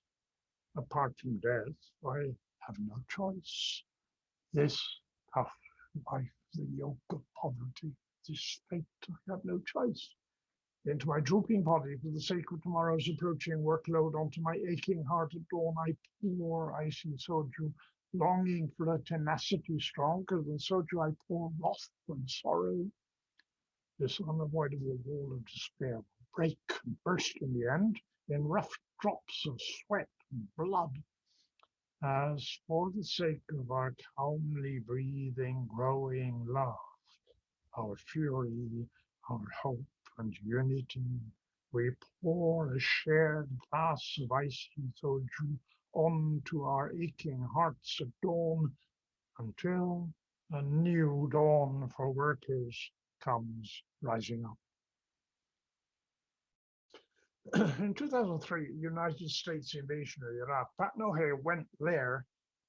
Apart from death, I have no choice. This tough life, the yoke of poverty, this fate, I have no choice. Into my drooping body, for the sake of tomorrow's approaching workload, onto my aching heart at dawn, I pour icy soju, longing for a tenacity stronger than soju. I pour wrath and sorrow. This unavoidable wall of despair will break and burst in the end in rough drops of sweat and blood. As for the sake of our calmly breathing, growing love, our fury, our hope and unity, we pour a shared glass of icy soju onto our aching hearts at dawn until a new dawn for workers comes rising up. In 2003, the United States invasion of Iraq, Pat Nohay went there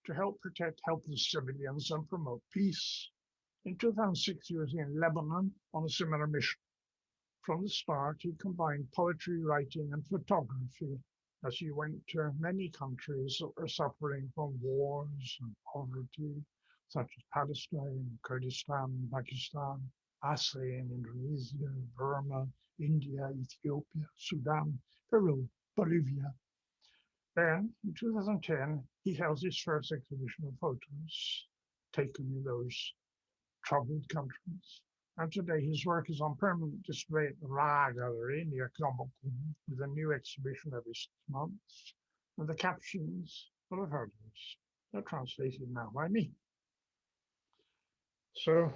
to help protect helpless civilians and promote peace. In 2006, he was in Lebanon on a similar mission. From the start, he combined poetry, writing, and photography as he went to many countries that were suffering from wars and poverty, such as Palestine, Kurdistan, Pakistan, Aceh in Indonesia, Burma, India, Ethiopia, Sudan, Peru, Bolivia. Then, in 2010, he held his first exhibition of photos taken in those troubled countries. And today his work is on permanent display at the RAS Gallery near Clonbacone, with a new exhibition every 6 months. And the captions full of photos are translated now by me. So,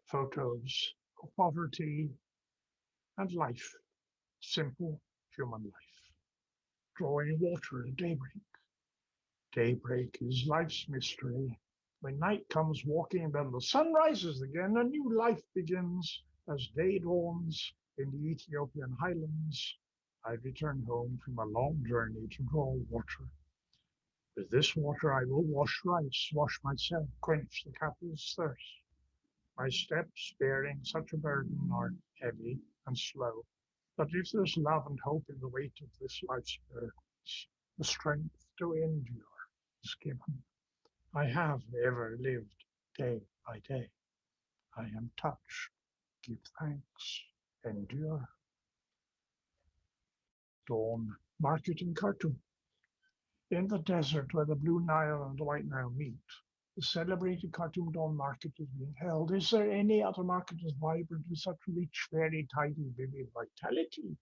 photos of poverty and life, simple human life. Drawing water at daybreak. Daybreak is life's mystery. When night comes walking, then the sun rises again, a new life begins as day dawns in the Ethiopian highlands. I return home from a long journey to draw water. With this water I will wash rice, wash myself, quench the cattle's thirst. My steps, bearing such a burden, are heavy and slow. But if there's love and hope in the weight of this life's burdens, the strength to endure is given. I have ever lived day by day. I am touched. Give thanks. Endure. Dawn market in Khartoum. In the desert where the Blue Nile and the White Nile meet, the celebrated Khartoum Dawn market is being held. Is there any other market as vibrant with such rich, varied, tidy, vivid vitality?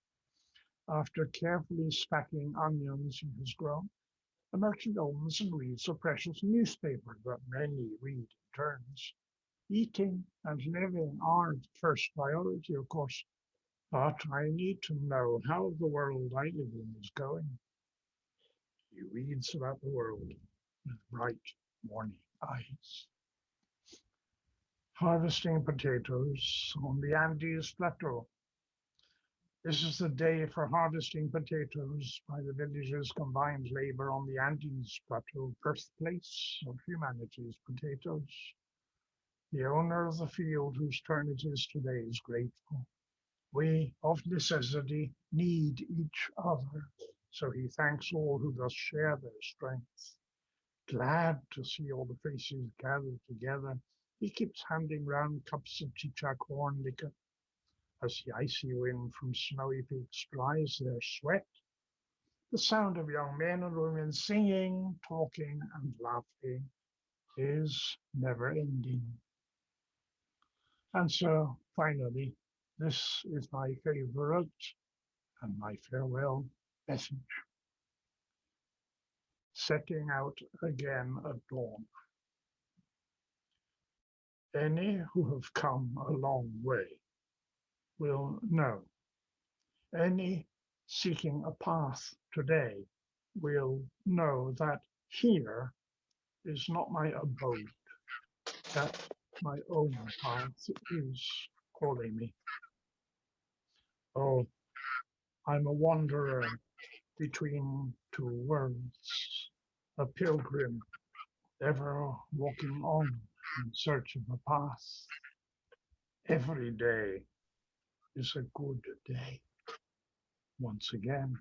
After carefully stacking onions in his grow, the merchant owns and reads a precious newspaper that many read in turns. Eating and living are the first priority, of course, but I need to know how the world I live in is going. He reads about the world with bright morning eyes. Harvesting potatoes on the Andes Plateau. This is the day for harvesting potatoes by the villagers' combined labor on the Andes Plateau, birthplace of humanity's potatoes. The owner of the field whose turn it is today is grateful. We, of necessity, need each other, so he thanks all who thus share their strength. glad to see all the faces gathered together. He keeps handing round cups of chicha corn liquor as the icy wind from snowy peaks dries their sweat. The sound of young men and women singing, talking, and laughing is never ending. And so, finally, this is my favorite and my farewell message. Setting out again at dawn. Any who have come a long way will know. Any seeking a path today will know that here is not my abode, that my own path is calling me. Oh, I'm a wanderer between two worlds, a pilgrim ever walking on in search of a path. Every day is a good day. Once again,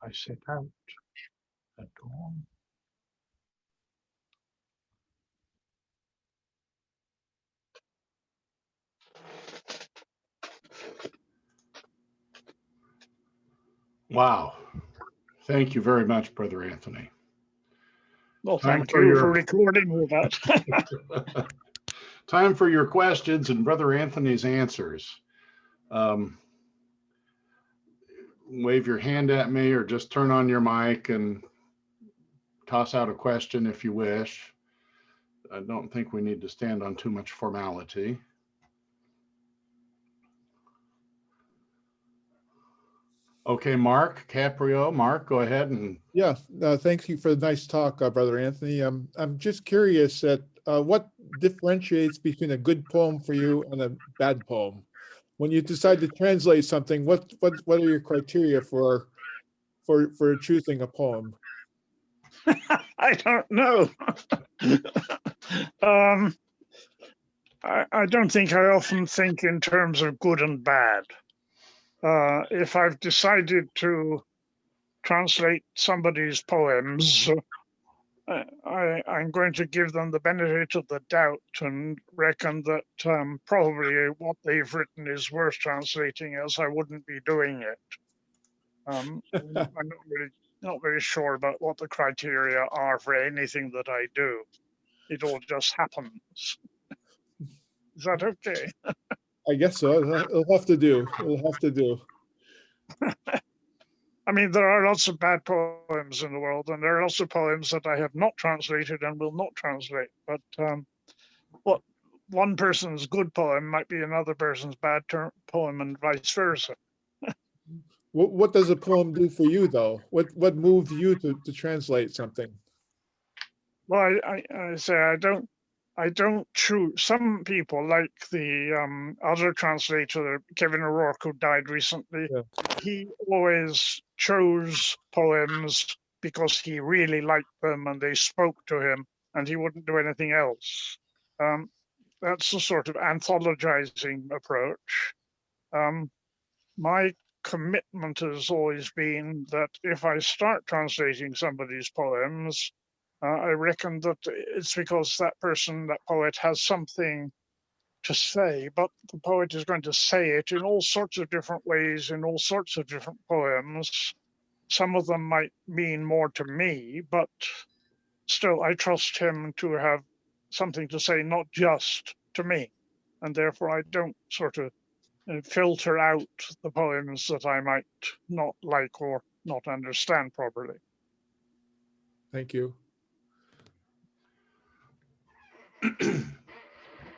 I set out at dawn.
Wow. Thank you very much, Brother Anthony.
Well,
Time
thank
for
you
your-
for recording all that.
Time for your questions and Brother Anthony's answers. Wave your hand at me or just turn on your mic and toss out a question if you wish. I don't think we need to stand on too much formality. Okay, Mark Caprio. Mark, go ahead and.
Yeah, thank you for the nice talk, Brother Anthony. I'm just curious at what differentiates between a good poem for you and a bad poem. When you decide to translate something, what are your criteria for choosing a poem?
I don't know. I don't think I often think in terms of good and bad. If I've decided to translate somebody's poems, I'm going to give them the benefit of the doubt and reckon that probably what they've written is worth translating, else I wouldn't be doing it. I'm not very sure about what the criteria are for anything that I do. It all just happens. Is that okay?
I guess so. It'll have to do. It'll have to do.
I mean, there are lots of bad poems in the world, and there are lots of poems that I have not translated and will not translate. But what one person's good poem might be another person's bad poem, and vice versa.
What does a poem do for you, though? What moved you to translate something?
Well, I say I don't choose. Some people, like the other translator, Kevin O'Rourke, who died recently,
Yeah.
he always chose poems because he really liked them and they spoke to him, and he wouldn't do anything else. That's a sort of anthologizing approach. My commitment has always been that if I start translating somebody's poems, I reckon that it's because that person, that poet, has something to say, but the poet is going to say it in all sorts of different ways, in all sorts of different poems. Some of them might mean more to me, but still, I trust him to have something to say, not just to me. And therefore, I don't sort of filter out the poems that I might not like or not understand properly.
Thank you.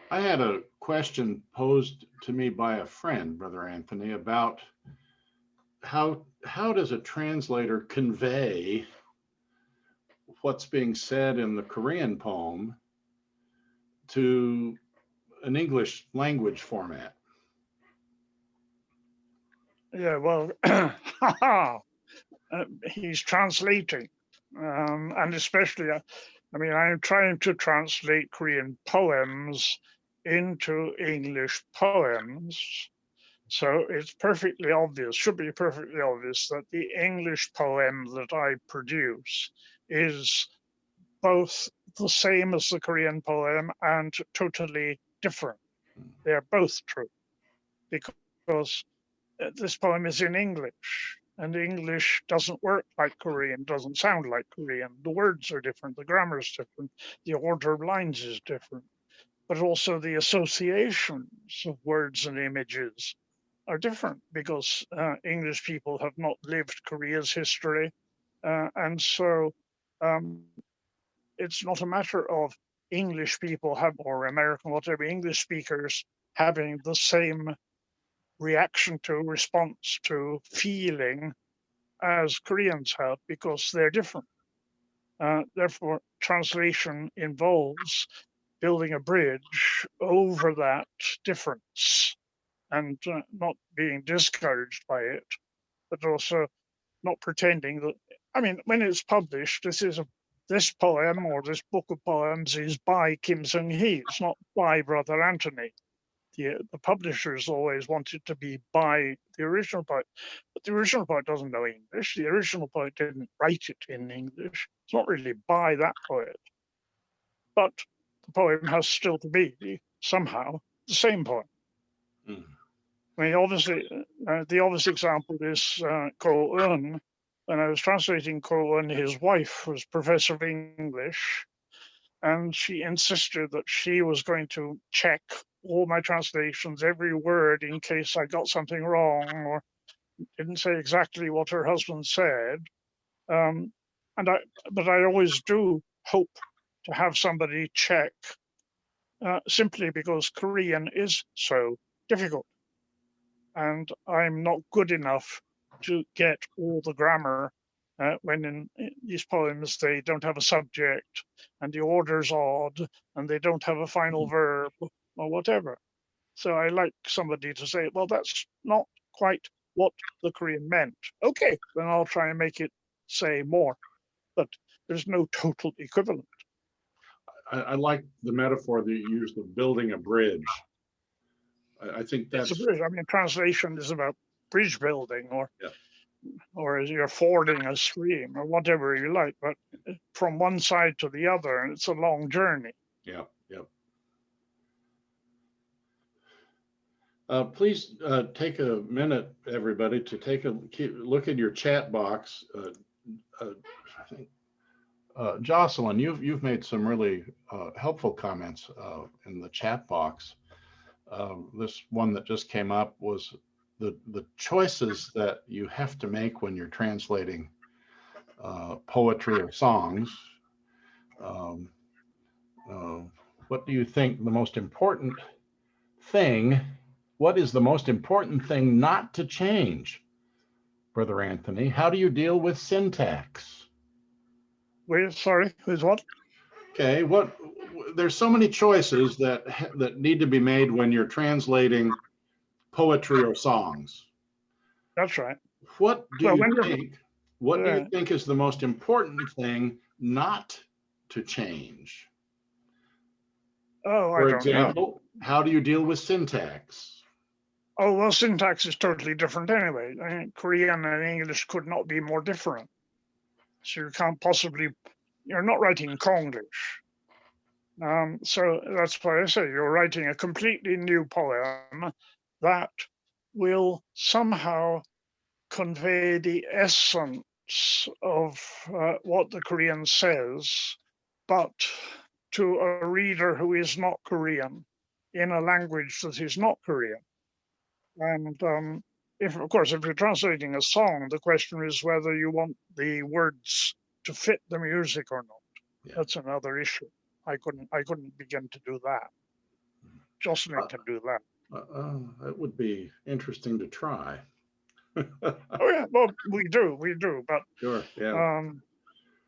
I had a question posed to me by a friend, Brother Anthony, about how does a translator convey what's being said in the Korean poem to an English language format?
Yeah, well, he's translating, and especially, I mean, I'm trying to translate Korean poems into English poems. So it's perfectly obvious, should be perfectly obvious, that the English poem that I produce is both the same as the Korean poem and totally different. They are both true because this poem is in English, and English doesn't work like Korean, doesn't sound like Korean. The words are different, the grammar is different, the order of lines is different, but also the associations of words and images are different because English people have not lived Korea's history. And so it's not a matter of English people have, or American, whatever, English speakers having the same reaction to, response to, feeling as Koreans have, because they're different. Therefore, translation involves building a bridge over that difference and not being discouraged by it, but also not pretending that, I mean, when it's published, this poem or this book of poems is by Kim Seung-hee. It's not by Brother Anthony. The publishers always wanted to be by the original poet, but the original poet doesn't know English. The original poet didn't write it in English. It's not really by that poet, but the poem has still to be somehow the same poem.
Mm.
I mean, obviously, the obvious example is Ko Eun. When I was translating Ko Eun, his wife was professor of English, and she insisted that she was going to check all my translations, every word, in case I got something wrong or didn't say exactly what her husband said. But I always do hope to have somebody check, simply because Korean is so difficult. And I'm not good enough to get all the grammar when in these poems they don't have a subject and the order's odd and they don't have a final verb or whatever. So I like somebody to say, well, that's not quite what the Korean meant. Okay, then I'll try and make it say more, but there's no total equivalent.
I like the metaphor that you used of building a bridge. I think
It's a
that's,
bridge. I mean, translation is about bridge building
yeah.
or as you're fording a stream or whatever you like, but from one side to the other, and it's a long journey.
Yeah, yeah. Please take a minute, everybody, to take a look at your chat box. I think Jocelyn, you've made some really helpful comments in the chat box. This one that just came up was the choices that you have to make when you're translating poetry or songs. What do you think the most important thing? What is the most important thing not to change, Brother Anthony? How do you deal with syntax?
Wait, sorry, who's what?
Okay, there's so many choices that need to be made when you're translating poetry or songs.
That's right.
What do
Well,
you think is the most important thing not to change?
Oh, I
For
don't know.
example, how do you deal with syntax?
Oh, well, syntax is totally different anyway. I mean, Korean and English could not be more different. So you can't possibly, you're not writing Konglish. So that's why I say you're writing a completely new poem that will somehow convey the essence of what the Korean says, but to a reader who is not Korean in a language that is not Korean. And if you're translating a song, the question is whether you want the words to fit the music or not.
Yeah.
That's another issue. I couldn't begin to do that. Jocelyn can do that.
That would be interesting to try.
Oh yeah, well we do, but
Sure, yeah.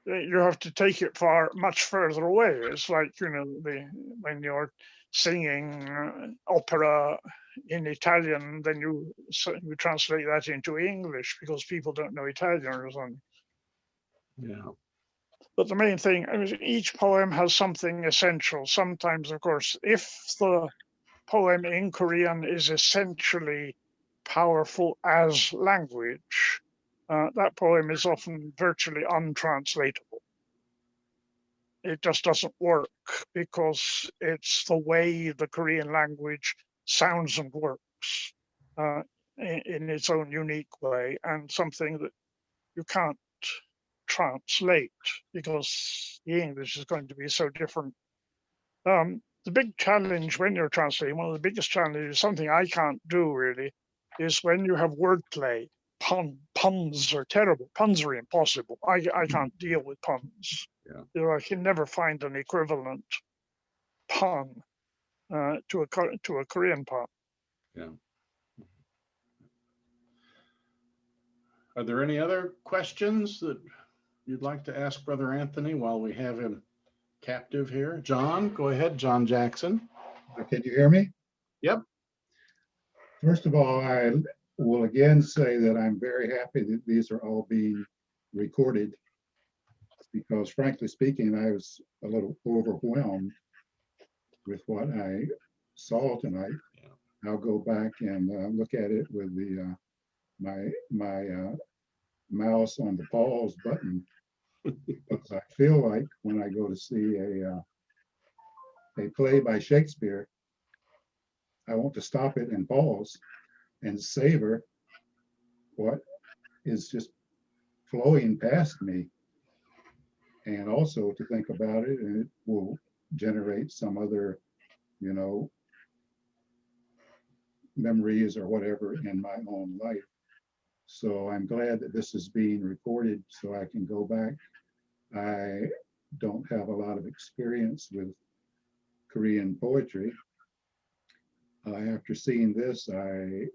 You have to take it much further away. It's like when you're singing opera in Italian, then you translate that into English because people don't know Italian or something.
Yeah.
But the main thing, I mean, each poem has something essential. Sometimes, of course, if the poem in Korean is essentially powerful as language, that poem is often virtually untranslatable. it just doesn't work because it's the way the Korean language sounds and works in its own unique way, and something that you can't translate because the English is going to be so different. The big challenge when you're translating, one of the biggest challenges, something I can't do really, is when you have wordplay. Puns are terrible. Puns are impossible. I can't deal with puns.
Yeah.
You know, I can never find an equivalent pun to a Korean pun.
Yeah. Are there any other questions that you'd like to ask Brother Anthony while we have him captive here? John, go ahead, John Jackson.
Can you hear me?
Yep.
First of all, I will again say that I'm very happy that these are all being recorded because frankly speaking, I was a little overwhelmed with what I saw tonight.
Yeah.
I'll go back and look at it with the my mouse on the pause button because I feel like when I go to see a play by Shakespeare, I want to stop it and pause and savor what is just flowing past me, and also to think about it, and it will generate some other, you know, memories or whatever in my own life. So I'm glad that this is being recorded so I can go back. I don't have a lot of experience with Korean poetry. After seeing this, I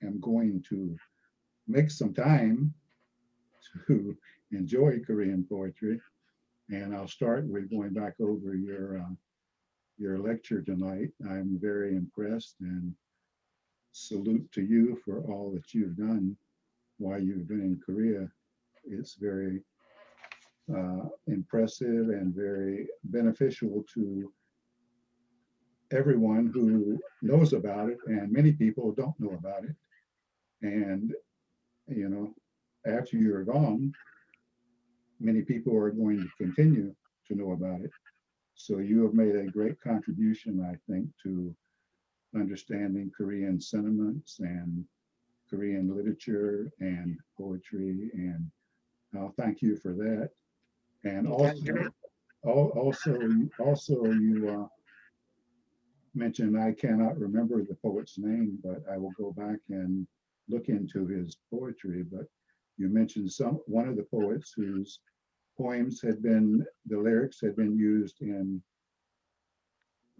am going to make some time to enjoy Korean poetry. And I'll start with going back over your lecture tonight. I'm very impressed and salute to you for all that you've done while you've been in Korea. It's very impressive and very beneficial to everyone who knows about it, and many people don't know about it. And, you know, after you're gone, many people are going to continue to know about it. So you have made a great contribution, I think, to understanding Korean sentiments and Korean literature and poetry, and I'll thank you for that. And also you mentioned, I cannot remember the poet's name, but I will go back and look into his poetry. But you mentioned one of the poets whose poems had been, the lyrics had been used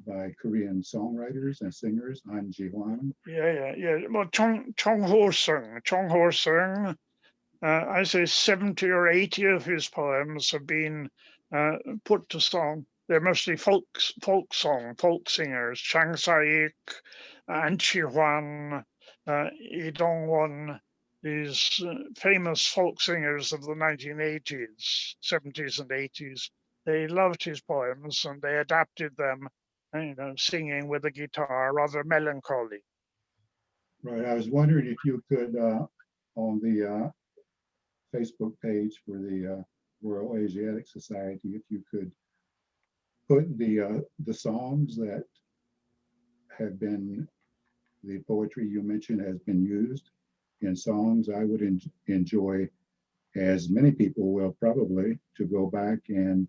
by Korean songwriters and singers, An Ji-hwan.
Yeah. Well, Chung Ho Sung. I say 70 or 80 of his poems have been put to song. They're mostly folk singers. Chang Sa-ik, An Chi-hwan, Lee Dong-won, these famous folk singers of the 1980s, 70s and 80s. They loved his poems and they adapted them, you know, singing with a guitar, rather melancholy.
Right, I was wondering if you could, on the Facebook page for the Royal Asiatic Society, if you could put the songs that have been, the poetry you mentioned has been used in songs. I would enjoy, as many people will probably, to go back and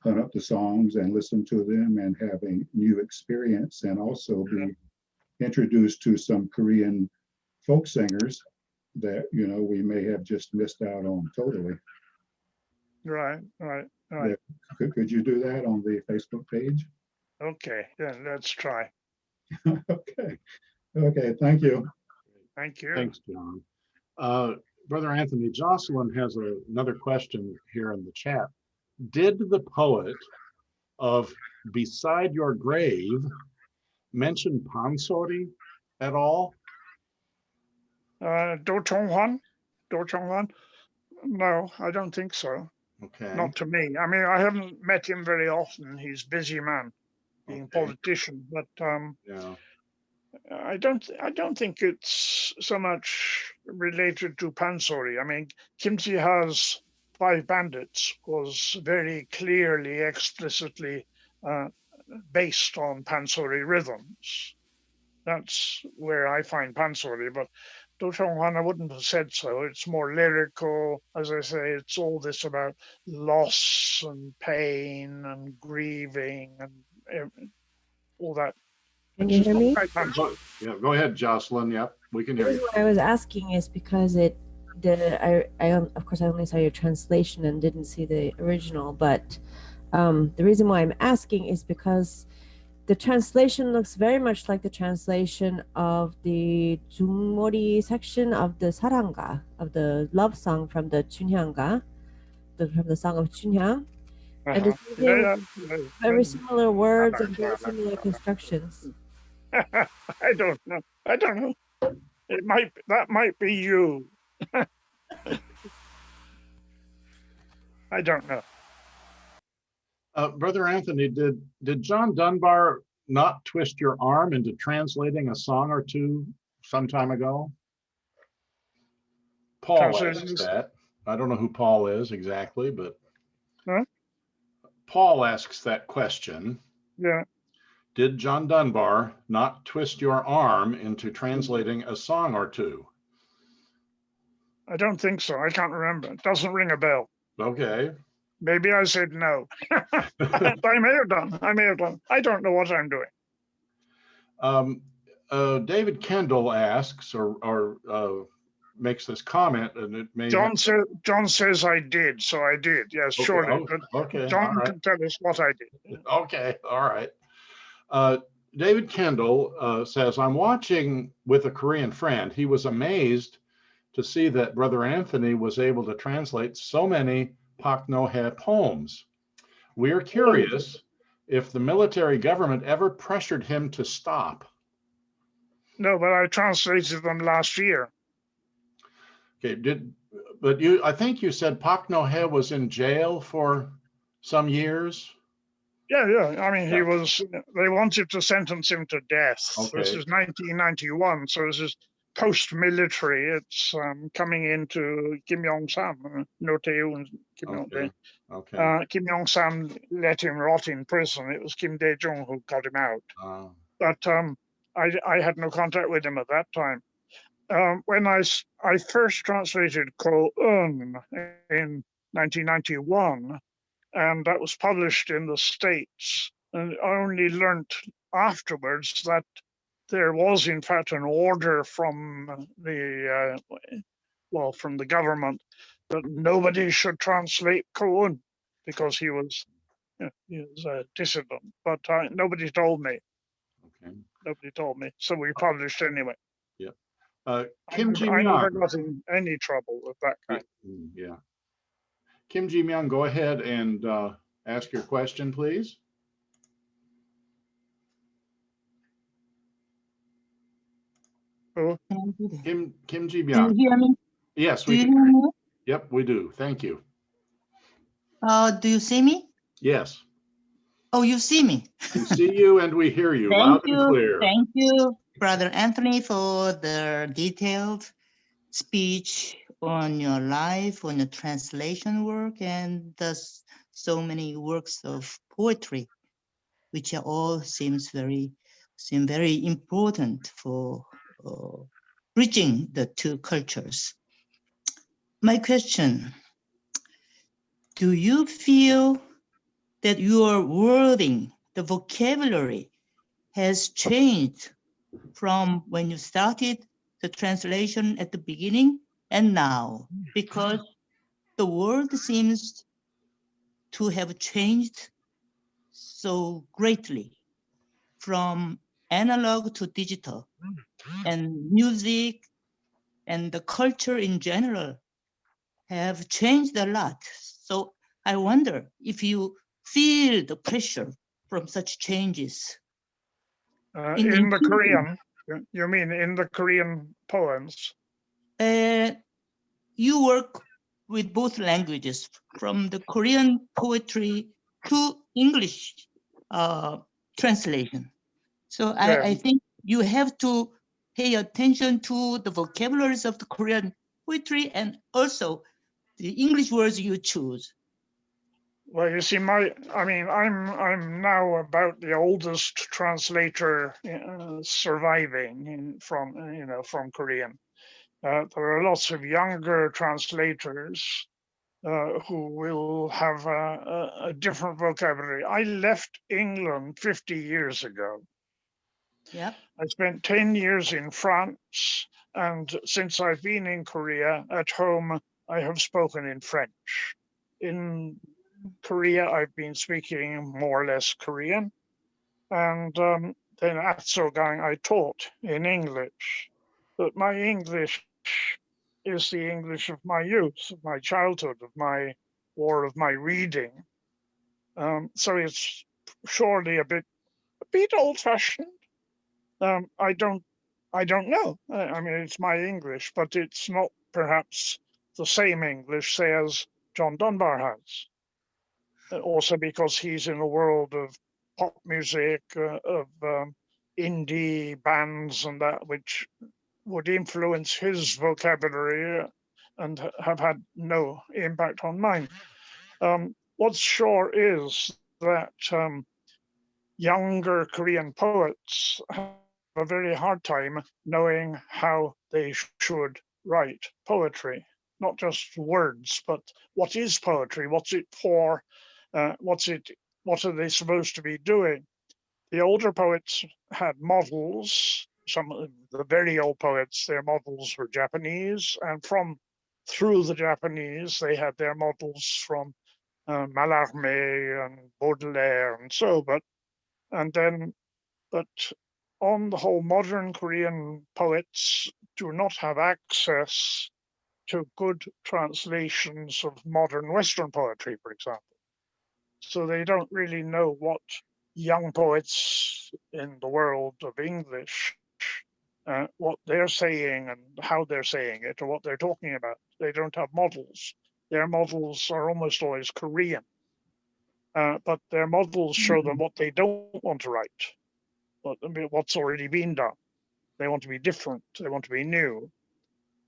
hunt up the songs and listen to them and have a new experience, and also be introduced to some Korean folk singers that, you know, we may have just missed out on totally.
Right.
Yeah. Could you do that on the Facebook page?
Okay, then let's try.
Okay, thank you.
Thank you.
Thanks, John. Brother Anthony, Jocelyn has another question here in the chat. Did the poet of Beside Your Grave mention pansori at all?
Do Chong-hwan? No, I don't think so.
Okay.
Not to me. I mean, I haven't met him very often. He's a busy man, being a politician. But
yeah.
I don't think it's so much related to pansori. I mean, Kimchi has Five Bandits was very clearly, explicitly based on pansori rhythms. That's where I find pansori, but Do Chong-han, I wouldn't have said so. It's more lyrical. As I say, it's all this about loss and pain and grieving and all that.
Can you hear me?
Quite pansori.
Yeah, go ahead, Jocelyn. Yep, we can
The
hear
reason
you.
why I was asking is because of course I only saw your translation and didn't see the original, but the reason why I'm asking is because the translation looks very much like the translation of the Jungmori section of the Saranga, of the love song from the Chunhyanga, from the Song of Chunhyang. And it's using very similar words and very similar constructions.
I don't know. I don't know. That might be you. I don't know.
Brother Anthony, did John Dunbar not twist your arm into translating a song or two some time ago? Paul asks that. I don't know who Paul is exactly, but Paul asks that question.
Yeah.
Did John Dunbar not twist your arm into translating a song or two?
I don't think so. I can't remember. It doesn't ring a bell.
Okay.
Maybe I said no. I may have done. I don't know what I'm doing.
David Kendall asks or makes this comment, and it may
John says I did, so I did. Yes,
okay.
surely.
Okay.
John
right.
can tell us what I did.
Okay. All right. David Kendall says, I'm watching with a Korean friend. He was amazed to see that Brother Anthony was able to translate so many Pak No He poems. We're curious if the military government ever pressured him to stop.
No, but I translated them last year.
Okay, I think you said Pak No He was in jail for some years?
Yeah. I mean, they wanted to sentence him to death.
Okay.
This is 1991, so this is post-military. It's coming into Kim Yong-sam, No Tae-yoon, Kim Yong-dae.
Okay.
Kim Yong-sam let him rot in prison. It was Kim Dae-jung who got him out. But I had no contact with him at that time. When I first translated Ko-eun in 1991, and that was published in the States, and I only learned afterwards that there was in fact an order from the government that nobody should translate Ko-eun because he was a dissident. But nobody told me.
Okay.
Nobody told me, so we published anyway.
Yeah.
I never got in any trouble with that kind.
Yeah. Kim Ji-myung, go ahead and ask your question, please.
Oh.
Kim
Do
Ji-myung.
you hear me?
Yes,
Do
we
you
can.
hear me?
Yep, we do. Thank you.
Do you see me?
Yes.
Oh, you see me.
We see you and we hear you loud and clear.
Thank you, Brother Anthony, for the detailed speech on your life, on your translation work, and thus so many works of poetry, which are all seem very important for bridging the two cultures. My question: do you feel that your wording, the vocabulary, has changed from when you started the translation at the beginning and now? Because the world seems to have changed so greatly from analog to digital, and music and the culture in general have changed a lot. So I wonder if you feel the pressure from such changes.
In the Korean, you mean in the Korean poems?
You work with both languages, from the Korean poetry to English translation. So I think you have to pay attention to the vocabularies of the Korean poetry and also the English words you choose.
Well, you see, I'm now about the oldest translator surviving from Korean. There are lots of younger translators who will have a different vocabulary. I left England 50 years ago.
Yeah.
I spent 10 years in France, and since I've been in Korea, at home, I have spoken in French. In Korea, I've been speaking more or less Korean, and then at Sogang, I taught in English. But my English is the English of my youth, of my childhood, of my reading. So it's surely a bit old-fashioned. I don't know. I mean, it's my English, but it's not perhaps the same English, say, as John Dunbar has. Also because he's in a world of pop music, of indie bands and that, which would influence his vocabulary and have had no impact on mine. What's sure is that younger Korean poets have a very hard time knowing how they should write poetry, not just words, but what is poetry? What's it for? What are they supposed to be doing? The older poets had models. Some of the very old poets, their models were Japanese, and through the Japanese, they had their models from Mallarmé and Baudelaire and so, but on the whole, modern Korean poets do not have access to good translations of modern Western poetry, for example. So they don't really know what young poets in the world of English, what they're saying and how they're saying it or what they're talking about. They don't have models. Their models are almost always Korean, but their models show them what they don't want to write, what's already been done. They want to be different. They want to be new.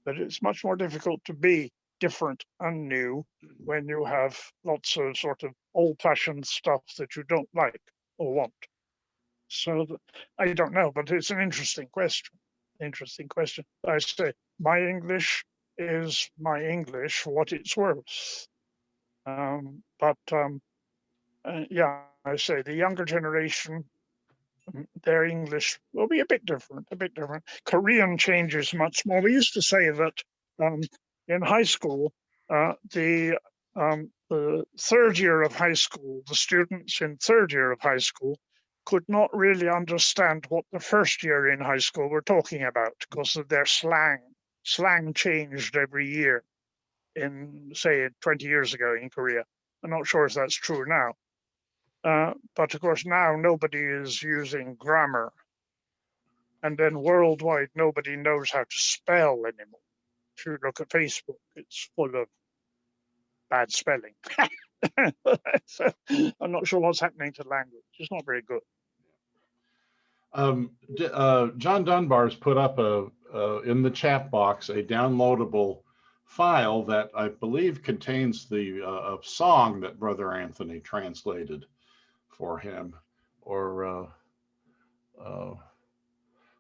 But it's much more difficult to be different and new when you have lots of sort of old-fashioned stuff that you don't like or want. So I don't know, but it's an interesting question. Interesting question. I say my English is my English for what it's worth. Yeah, I say the younger generation, their English will be a bit different, Korean changes much more. We used to say that in high school, the third year of high school, the students in third year of high school could not really understand what the first year in high school were talking about because of their slang. Slang changed every year in, say, 20 years ago in Korea. I'm not sure if that's true now. But of course, now nobody is using grammar. And then worldwide, nobody knows how to spell anymore. If you look at Facebook, it's full of bad spelling. So, I'm not sure what's happening to language. It's not very good.
John Dunbar's put up in the chat box a downloadable file that I believe contains the song that Brother Anthony translated for him.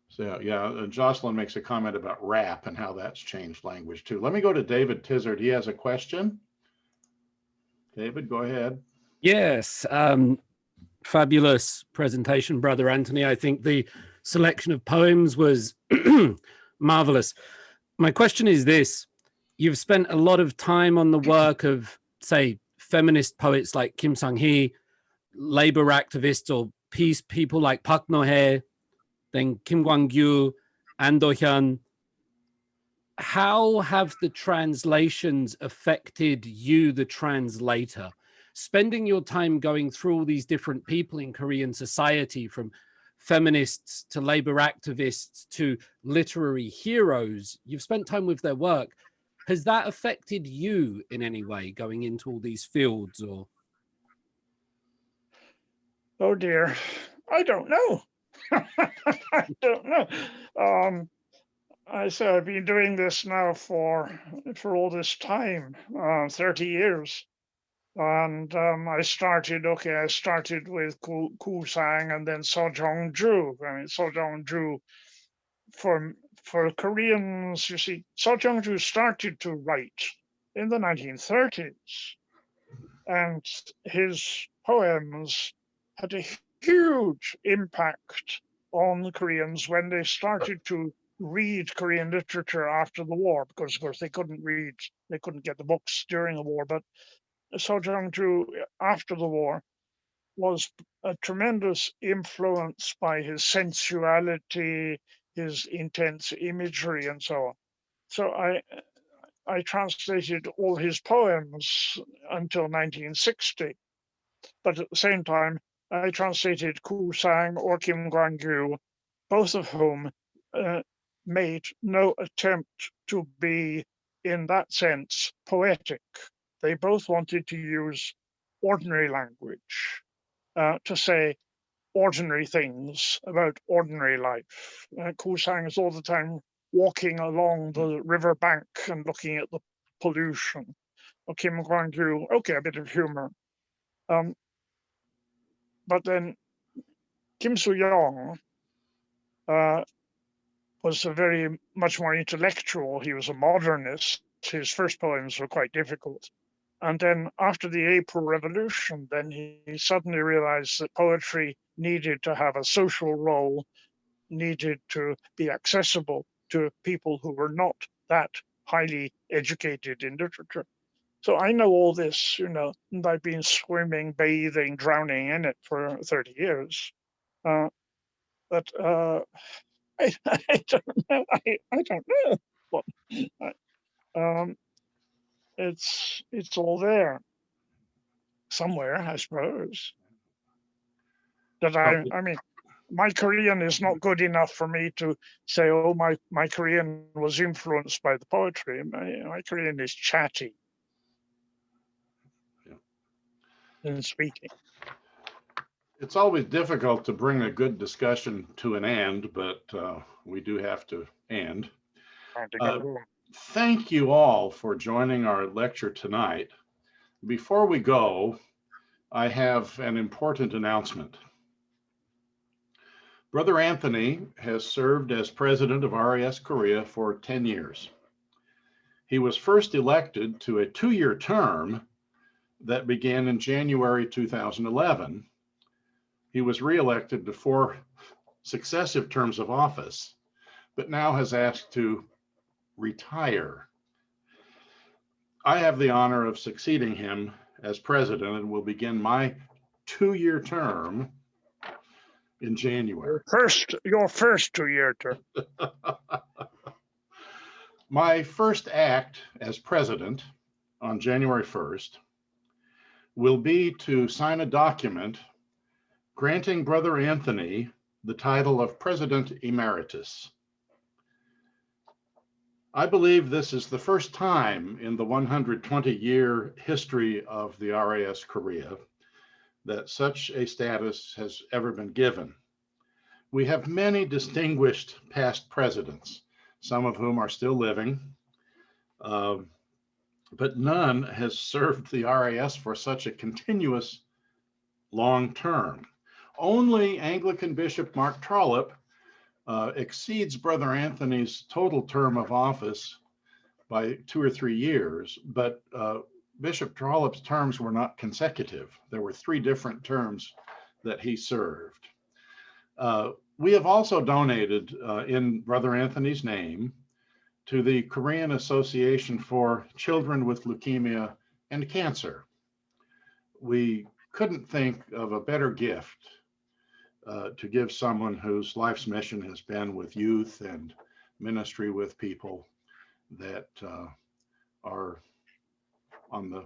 So yeah, Jocelyn makes a comment about rap and how that's changed language too. Let me go to David Tizard. He has a question. David, go ahead.
Yes, fabulous presentation, Brother Anthony. I think the selection of poems was marvelous. My question is this: you've spent a lot of time on the work of, say, feminist poets like Kim Sang-hee, labor activists or peace people like Park No-hye, then Kim Kwang-gyu, An Do-hyun. How have the translations affected you, the translator? Spending your time going through all these different people in Korean society, from feminists to labor activists to literary heroes, you've spent time with their work. Has that affected you in any way going into all these fields? Or
Oh dear, I don't know. I don't know. I say I've been doing this now for all this time, 30 years. And I started with Kusang and then Sogang. I mean, Sogang for Koreans, you see, Sogang started to write in the 1930s. And his poems had a huge impact on the Koreans when they started to read Korean literature after the war, because of course they couldn't get the books during the war. But Sogang after the war was a tremendous influence by his sensuality, his intense imagery, and so on. So I translated all his poems until 1960. But at the same time, I translated Kusang or Kim Kwang-gyu, both of whom made no attempt to be, in that sense, poetic. They both wanted to use ordinary language to say ordinary things about ordinary life. Kusang is all the time walking along the river bank and looking at the pollution. Or Kim Kwang-gyu, okay, a bit of humor. But then Kim Soo-young was very much more intellectual. He was a modernist. His first poems were quite difficult. And then after the April Revolution, then he suddenly realized that poetry needed to have a social role, needed to be accessible to people who were not that highly educated in literature. So I know all this, and I've been swimming, bathing, drowning in it for 30 years. But I don't know. I don't know. What it's all there somewhere, I suppose. That I mean, my Korean is not good enough for me to say, oh, my Korean was influenced by the poetry. My Korean is chatty in speaking.
It's always difficult to bring a good discussion to an end, but we do have to end. Thank you all for joining our lecture tonight. Before we go, I have an important announcement. Brother Anthony has served as president of RAS Korea for 10 years. He was first elected to a 2-year term that began in January 2011. He was reelected to 4 successive terms of office, but now has asked to retire. I have the honor of succeeding him as president and will begin my 2-year term in January.
Your first 2-year term.
My first act as president on January 1st will be to sign a document granting Brother Anthony the title of President Emeritus. I believe this is the first time in the 120-year history of the RAS Korea that such a status has ever been given. We have many distinguished past presidents, some of whom are still living, but none has served the RAS for such a continuous long term. Only Anglican Bishop Mark Trollope exceeds Brother Anthony's total term of office by 2 or 3 years, but Bishop Trollope's terms were not consecutive. There were 3 different terms that he served. We have also donated in Brother Anthony's name to the Korean Association for Children with Leukemia and Cancer. We couldn't think of a better gift to give someone whose life's mission has been with youth and ministry with people that are on the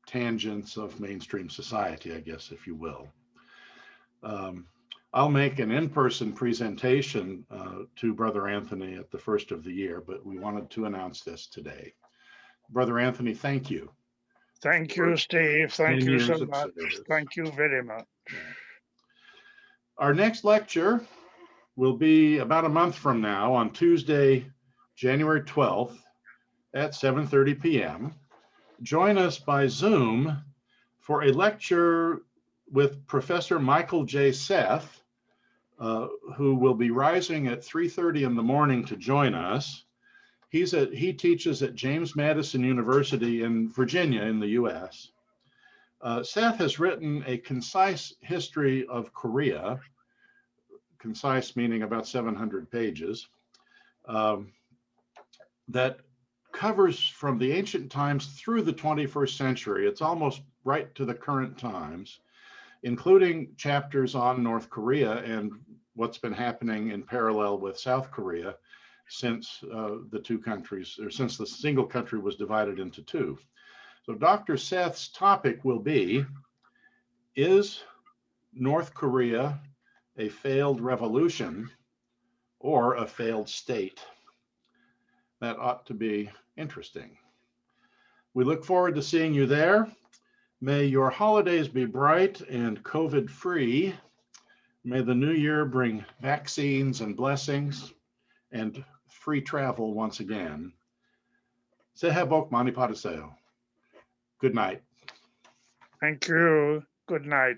tangents of mainstream society, I guess, if you will. I'll make an in-person presentation to Brother Anthony at the first of the year, but we wanted to announce this today. Brother Anthony, thank you.
Thank you, Steve. Thank you so much.
Service.
Thank you very much.
Our next lecture will be about a month from now on Tuesday, January 12th at 7:30 p.m. Join us by Zoom for a lecture with Professor Michael J. Seth, who will be rising at 3:30 in the morning to join us. He teaches at James Madison University in Virginia in the US. Seth has written a concise history of Korea, concise meaning about 700 pages, that covers from the ancient times through the 21st century. It's almost right to the current times, including chapters on North Korea and what's been happening in parallel with South Korea since the two countries, or since the single country was divided into two. So Dr. Seth's topic will be, is North Korea a failed revolution or a failed state? That ought to be interesting. We look forward to seeing you there. May your holidays be bright and COVID-free. May the new year bring vaccines and blessings and free travel once again. Sehe bok mani padaseo. Good night.
Thank you. Good night.